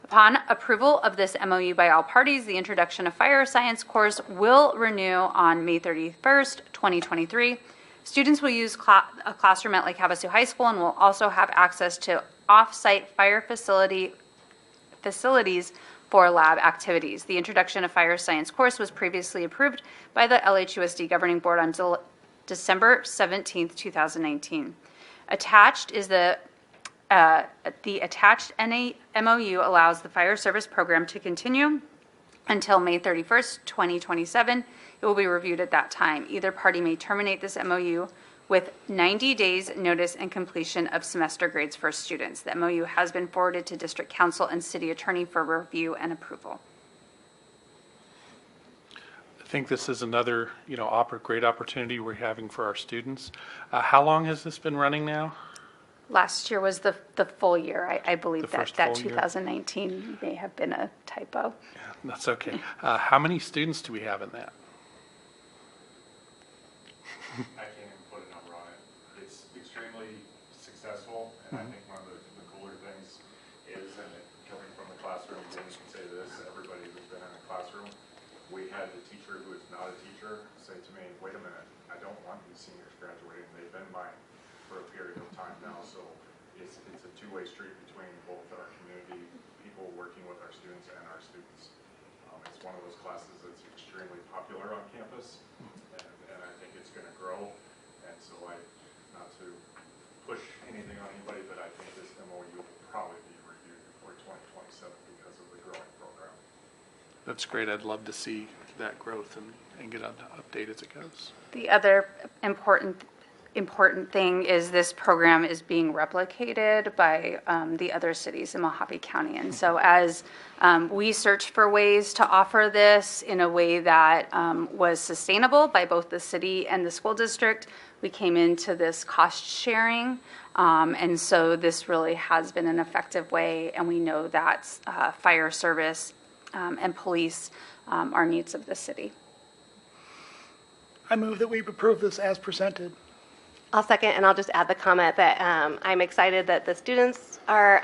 Upon approval of this MOU by all parties, the introduction of fire science course will renew on May 31st, 2023. Students will use a classroom at Lake Havasu High School and will also have access to off-site fire facilities for lab activities. The introduction of fire science course was previously approved by the LHUSD Governing Board on December 17th, 2019. Attached is the attached MOU allows the fire service program to continue until May 31st, 2027. It will be reviewed at that time. Either party may terminate this MOU with 90 days notice and completion of semester grades for students. The MOU has been forwarded to District Council and City Attorney for review and approval. I think this is another, great opportunity we're having for our students. How long has this been running now? Last year was the full year. I believe The that first that full year. 2019 may have been a typo. That's okay. How many students do we have in that? I can't even put a number on it. It's extremely successful, and I think one of the cooler things is, and coming from the classroom, Jenny can say this, everybody who's been in a classroom, we had a teacher who is not a teacher say to me, wait a minute, I don't want these seniors graduating. They've been mine for a period of time now, so it's a two-way street between both our community, people working with our students and our students. It's one of those classes that's extremely popular on campus, and I think it's going to grow. And so not to push anything on anybody, but I think this MOU will probably be reviewed before 2027 because of the growing program. That's great. I'd love to see that growth and get an update as it goes. The other important thing is this program is being replicated by the other cities in Mojave County. And so as we search for ways to offer this in a way that was sustainable by both the city and the school district, we came into this cost sharing. And so this really has been an effective way, and we know that fire service and police are needs of the city. I move that we approve this as presented. I'll second, and I'll just add the comment that I'm excited that the students are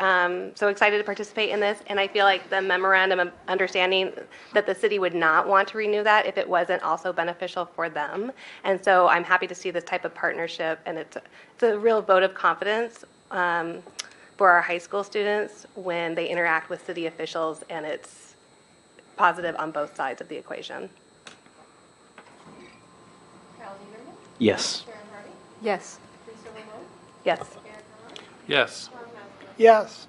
so excited to participate in this, and I feel like the memorandum of understanding that the city would not want to renew that if it wasn't also beneficial for them. And so I'm happy to see this type of partnership, and it's a real vote of confidence for our high school students when they interact with city officials, and it's positive on both sides of the equation. Yes. Yes. Yes. Yes. Yes.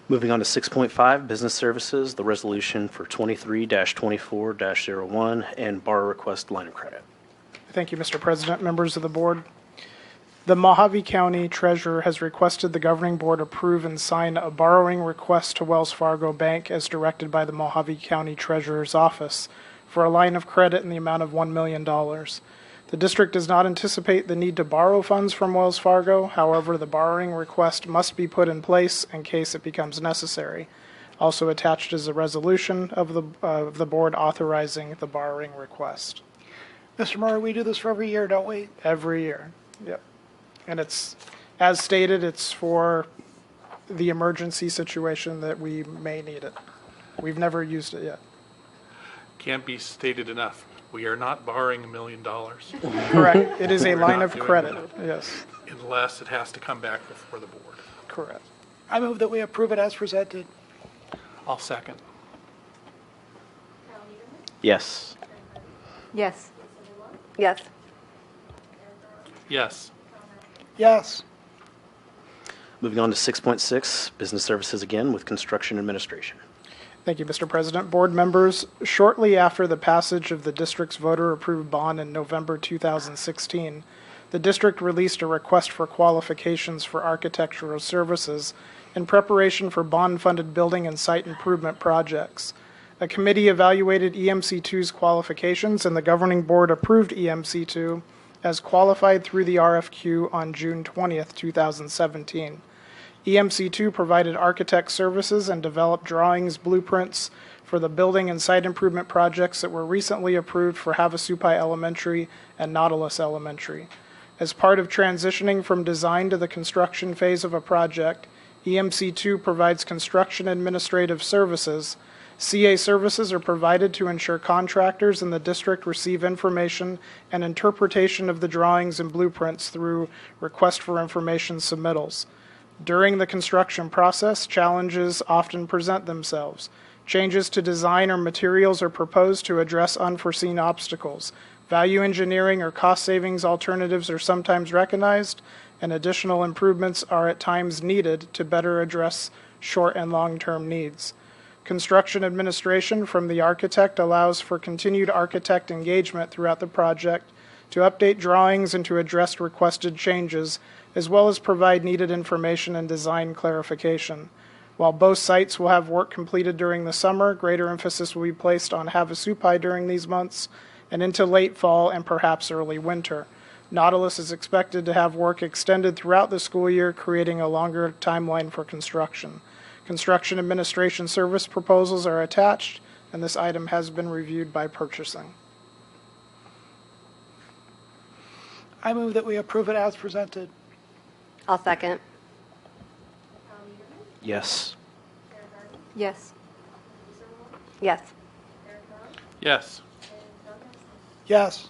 Moving on to 6.5, Business Services, the resolution for 23-24-01 and borrow request line of credit. Thank you, Mr. President, members of the board. The Mojave County Treasurer has requested the governing board approve and sign a borrowing request to Wells Fargo Bank as directed by the Mojave County Treasurer's Office for a line of credit in the amount of $1 million. The district does not anticipate the need to borrow funds from Wells Fargo. However, the borrowing request must be put in place in case it becomes necessary. Also attached is a resolution of the board authorizing the borrowing request. Mr. Murray, we do this for every year, don't we? Every year. Yep. And it's, as stated, it's for the emergency situation that we may need it. We've never used it yet. Can't be stated enough. We are not borrowing $1 million. Correct. It is a We're line not of doing credit. that. Yes. Unless it has to come back before the board. Correct. I move that we approve it as presented. I'll second. Yes. Yes. Yes. Yes. Yes. Moving on to 6.6, Business Services again with Construction Administration. Thank you, Mr. President. Board members, shortly after the passage of the district's voter-approved bond in November 2016, the district released a request for qualifications for architectural services in preparation for bond-funded building and site improvement projects. A committee evaluated EMC2's qualifications, and the governing board approved EMC2 as qualified through the RFQ on June 20th, 2017. EMC2 provided architect services and developed drawings, blueprints for the building and site improvement projects that were recently approved for Havasupai Elementary and Nautilus Elementary. As part of transitioning from design to the construction phase of a project, EMC2 provides construction administrative services. CA services are provided to ensure contractors in the district receive information and interpretation of the drawings and blueprints through request for information submittals. During the construction process, challenges often present themselves. Changes to design or materials are proposed to address unforeseen obstacles. Value engineering or cost savings alternatives are sometimes recognized, and additional improvements are at times needed to better address short and long-term needs. Construction administration from the architect allows for continued architect engagement throughout the project to update drawings and to address requested changes, as well as provide needed information and design clarification. While both sites will have work completed during the summer, greater emphasis will be placed on Havasupai during these months and into late fall and perhaps early winter. Nautilus is expected to have work extended throughout the school year, creating a longer timeline for construction. Construction administration service proposals are attached, and this item has been reviewed by purchasing. I move that we approve it as presented. I'll second. Yes. Yes. Yes. Yes. Yes.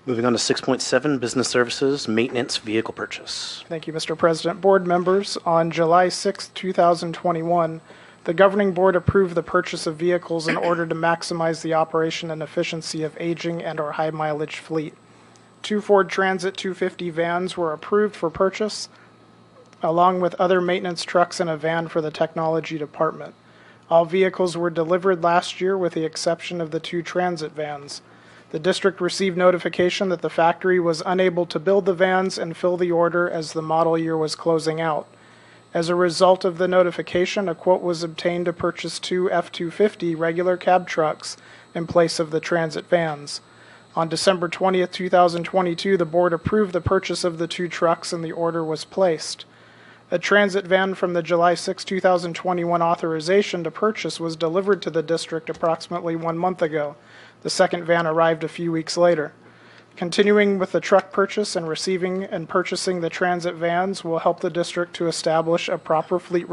Moving on to 6.7, business services, maintenance, vehicle purchase. Thank you, Mr. President. Board members, on July 6, 2021, the governing board approved the purchase of vehicles in order to maximize the operation and efficiency of aging and our high mileage fleet. 2 Ford Transit 250 vans were approved for purchase, along with other maintenance trucks and a van for the technology department. All vehicles were delivered last year with the exception of the 2 transit vans. The district received notification that the factory was unable to build the vans and fill the order as the model year was closing out. As a result of the notification, a quote was obtained to purchase 2 F-250 regular cab trucks in place of the transit vans. On December 20, 2022, the board approved the purchase of the 2 trucks and the order was placed. A transit van from the July 6, 2021 authorization to purchase was delivered to the district approximately 1 month ago. The second van arrived a few weeks later. Continuing with the truck purchase and receiving and purchasing the transit vans will help the district to establish a proper fleet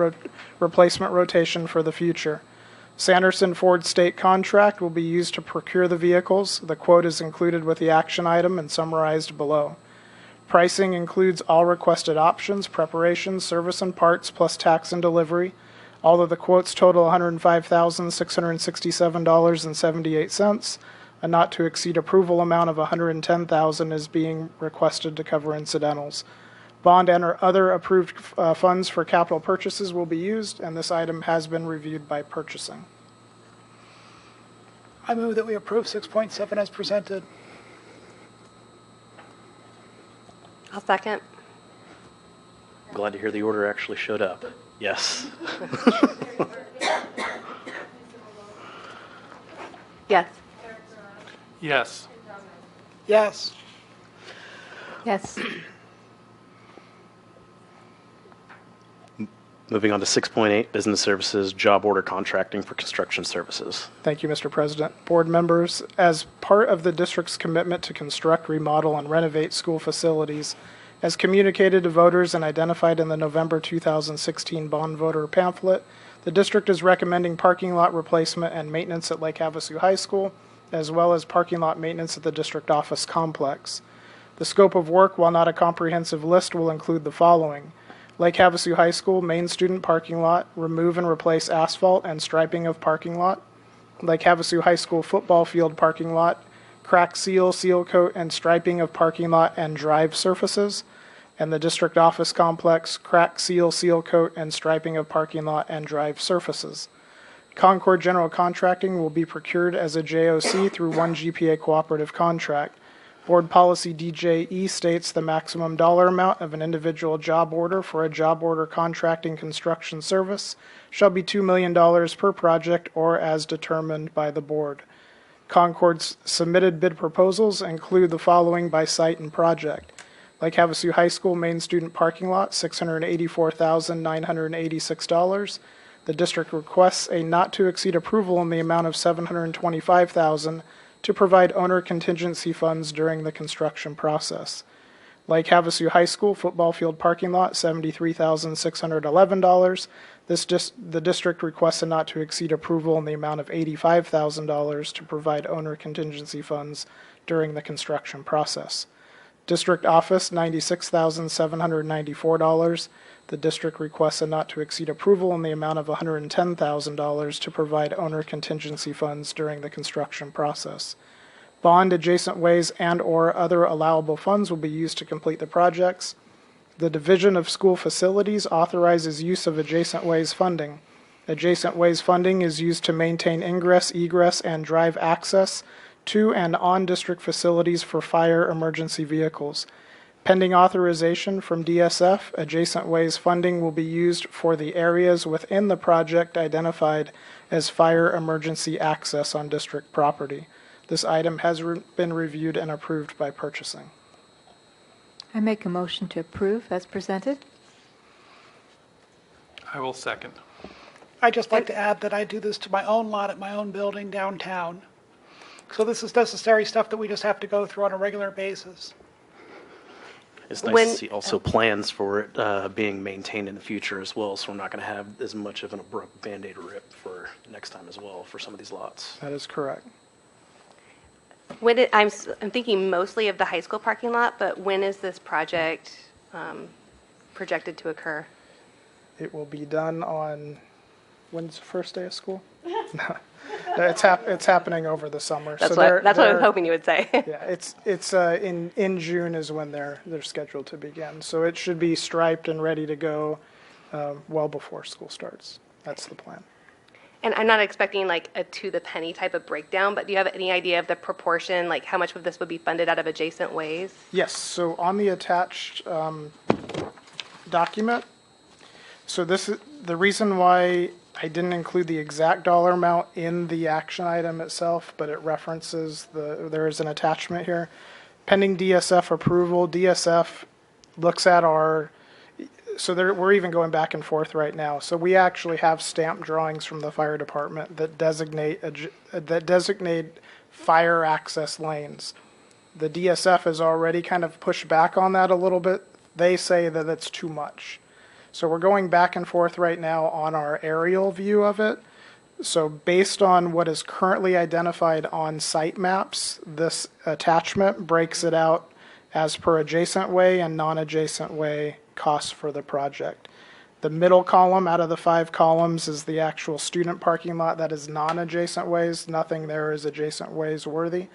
replacement rotation for the future. Sanderson Ford State contract will be used to procure the vehicles. The quote is included with the action item and summarized below. Pricing includes all requested options, preparation, service and parts, plus tax and delivery. All of the quotes total $105,667.78. A not to exceed approval amount of $110,000 is being requested to cover incidentals. Bond and or other approved funds for capital purchases will be used, and this item has been reviewed by purchasing. I move that we approve 6.7 as presented. I'll second. Glad to hear the order actually showed up. Yes. Yes. Yes. Yes. Yes. Moving on to 6.8, business services, job order contracting for construction services. Thank you, Mr. President. Board members, as part of the district's commitment to construct, remodel, and renovate school facilities, as communicated to voters and identified in the November 2016 bond voter pamphlet, the district is recommending parking lot replacement and maintenance at Lake Havasu High School, as well as parking lot maintenance at the district office complex. The scope of work, while not a comprehensive list, will include the following: Lake Havasu High School main student parking lot, remove and replace asphalt and striping of parking lot. Lake Havasu High School football field parking lot, crack seal, seal coat, and striping of parking lot and drive surfaces. And the district office complex, crack seal, seal coat, and striping of parking lot and drive surfaces. Concord General Contracting will be procured as a JOC through one GPA cooperative contract. Board Policy DJE states the maximum dollar amount of an individual job order for a job order contracting construction service shall be $2 million per project or as determined by the board. Concord's submitted bid proposals include the following by site and project. Lake Havasu High School main student parking lot, $684,986. The district requests a not to exceed approval in the amount of $725,000 to provide owner contingency funds during the construction process. Lake Havasu High School football field parking lot, $73,611. The district requests a not to exceed approval in the amount of $85,000 to provide owner contingency funds during the construction process. District office, $96,794. The district requests a not to exceed approval in the amount of $110,000 to provide owner contingency funds during the construction process. Bond, adjacent ways, and/or other allowable funds will be used to complete the projects. The Division of School Facilities authorizes use of adjacent ways funding. Adjacent ways funding is used to maintain ingress, egress, and drive access to and on district facilities for fire emergency vehicles. Pending authorization from DSF, adjacent ways funding will be used for the areas within the project identified as fire emergency access on district property. This item has been reviewed and approved by purchasing. I make a motion to approve as presented. I will second. I'd just like to add that I do this to my own lot at my own building downtown. So this is necessary stuff that we just have to go through on a regular basis. It's nice to see also plans for it being maintained in the future as well, so we're not going to have as much of an abrupt Band-Aid rip for next time as well for some of these lots. That is correct. I'm thinking mostly of the high school parking lot, but when is this project projected to occur? It will be done on, when's the first day of school? No, it's happening over the summer. That's what I was hoping you would say. Yeah, it's in June is when they're scheduled to begin. So it should be striped and ready to go well before school starts. That's the plan. And I'm not expecting like a to the penny type of breakdown, but do you have any idea of the proportion, like how much of this would be funded out of adjacent ways? Yes, so on the attached document, so this is the reason why I didn't include the exact dollar amount in the action item itself, but it references there is an attachment here. Pending DSF approval, DSF looks at we're even going back and forth right now. So we actually have stamped drawings from the fire department that designate fire access lanes. The DSF has already kind of pushed back on that a little bit. They say that it's too much. So we're going back and forth right now on our aerial view of it. So based on what is currently identified on site maps, this attachment breaks it out as per adjacent way and non-adjacent way costs for the project. The middle column out of the 5 columns is the actual student parking lot that is non-adjacent ways. Nothing there is adjacent ways worthy.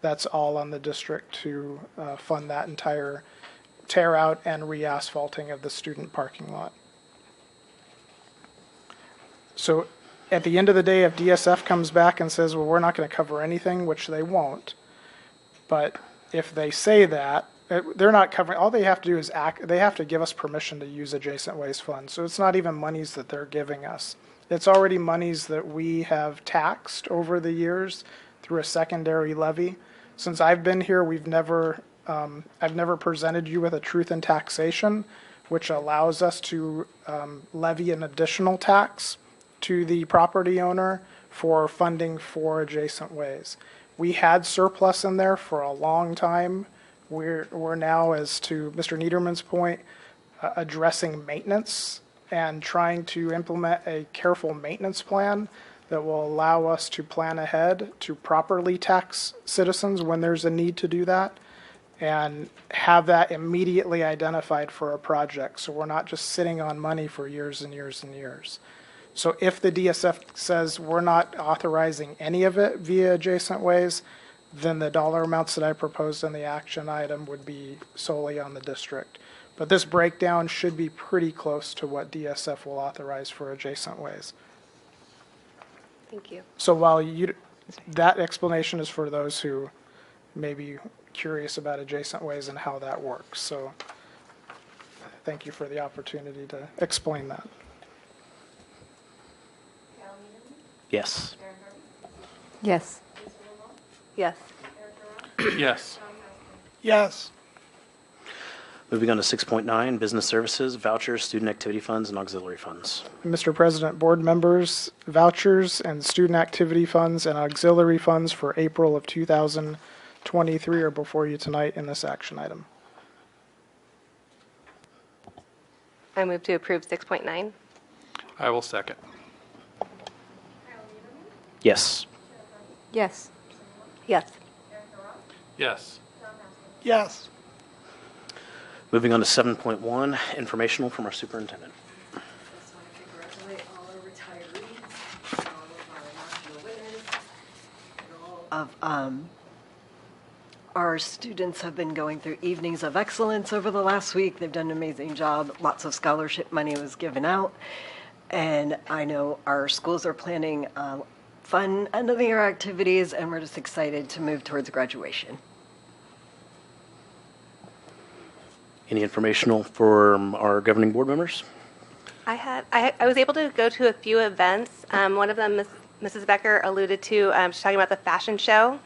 That's all on the district to fund that entire tear out and re-asphalting of the student parking lot. So at the end of the day, if DSF comes back and says, well, we're not going to cover anything, which they won't, but if they say that, they're not covering, all they have to do is they have to give us permission to use adjacent ways funds. So it's not even monies that they're giving us. It's already monies that we have taxed over the years through a secondary levy. Since I've been here, I've never presented you with a truth in taxation, which allows us to levy an additional tax to the property owner for funding for adjacent ways. We had surplus in there for a long time. We're now, as to Mr. Niederman's point, addressing maintenance and trying to implement a careful maintenance plan that will allow us to plan ahead to properly tax citizens when there's a need to do that and have that immediately identified for a project. So we're not just sitting on money for years and years and years. So if the DSF says we're not authorizing any of it via adjacent ways, then the dollar amounts that I proposed in the action item would be solely on the district. But this breakdown should be pretty close to what DSF will authorize for adjacent ways. Thank you. So while that explanation is for those who maybe curious about adjacent ways and how that works. So thank you for the opportunity to explain that. Yes. Yes. Yes. Yes. Yes. Moving on to 6.9, business services, vouchers, student activity funds, and auxiliary funds. Mr. President, board members, vouchers and student activity funds and auxiliary funds for April of 2023 are before you tonight in this action item. I move to approve 6.9. I will second. Yes. Yes. Yes. Yes. Yes. Moving on to 7.1, informational from our superintendent. Just want to congratulate all our retirees, all of our national winners, and all of our students have been going through evenings of excellence over the last week. They've done an amazing job. Lots of scholarship money was given out. And I know our schools are planning fun end of the year activities, and we're just excited to move towards graduation. Any informational from our governing board members? I was able to go to a few events. One of them, Mrs. Becker alluded to, she's talking about the fashion show.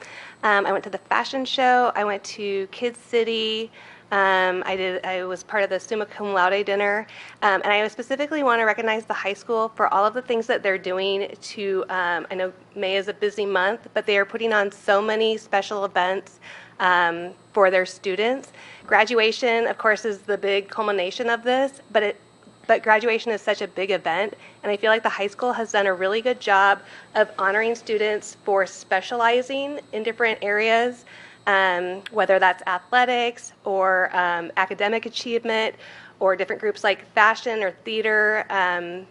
I went to the fashion show. I went to Kids City. I was part of the summa cum laude dinner. And I specifically want to recognize the high school for all of the things that they're doing to, I know May is a busy month, but they are putting on so many special events for their students. Graduation, of course, is the big culmination of this, but graduation is such a big event, and I feel like the high school has done a really good job of honoring students for specializing in different areas, whether that's athletics or academic achievement, or different groups like fashion or theater,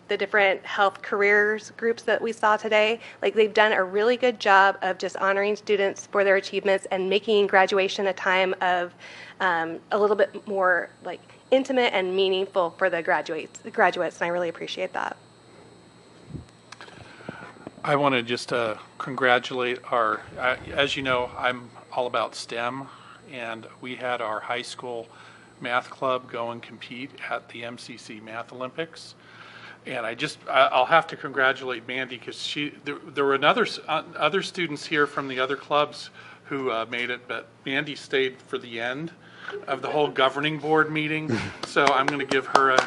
the different health careers groups that we saw today. Like, they've done a really good job of just honoring students for their achievements and making graduation a time of a little bit more like intimate and meaningful for the graduates, and I really appreciate that. I want to just congratulate our, as you know, I'm all about STEM, and we had our high school math club go and compete at the MCC Math Olympics. And I'll have to congratulate Mandy, because there were other students here from the other clubs who made it, but Mandy stayed for the end of the whole governing board meeting. So I'm going to give her a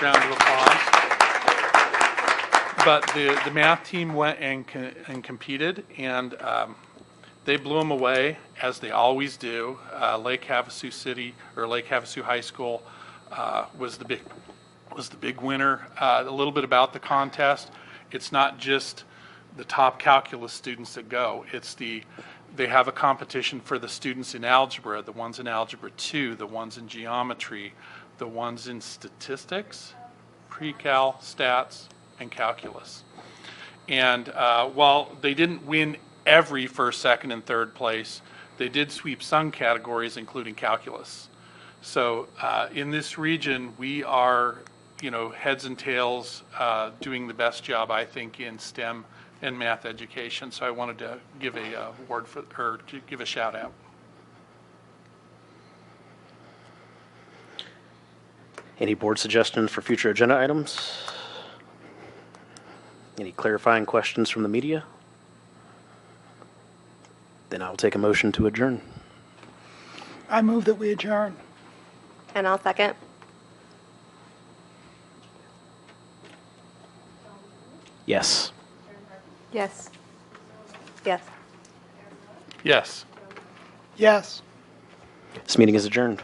round of applause. But the math team went and competed, and they blew them away, as they always do. Lake Havasu City, or Lake Havasu High School, was the big winner. A little bit about the contest: it's not just the top calculus students that go. They have a competition for the students in algebra, the ones in algebra 2, the ones in geometry, the ones in statistics, pre-cal, stats, and calculus. And while they didn't win every first, second, and third place, they did sweep some categories, including calculus. So in this region, we are, heads and tails, doing the best job, I think, in STEM and math education. So I wanted to give a give a shout out. Any board suggestions for future agenda items? Any clarifying questions from the media? Then I'll take a motion to adjourn. I move that we adjourn. And I'll second. Yes. Yes. Yes. Yes. Yes. This meeting is adjourned.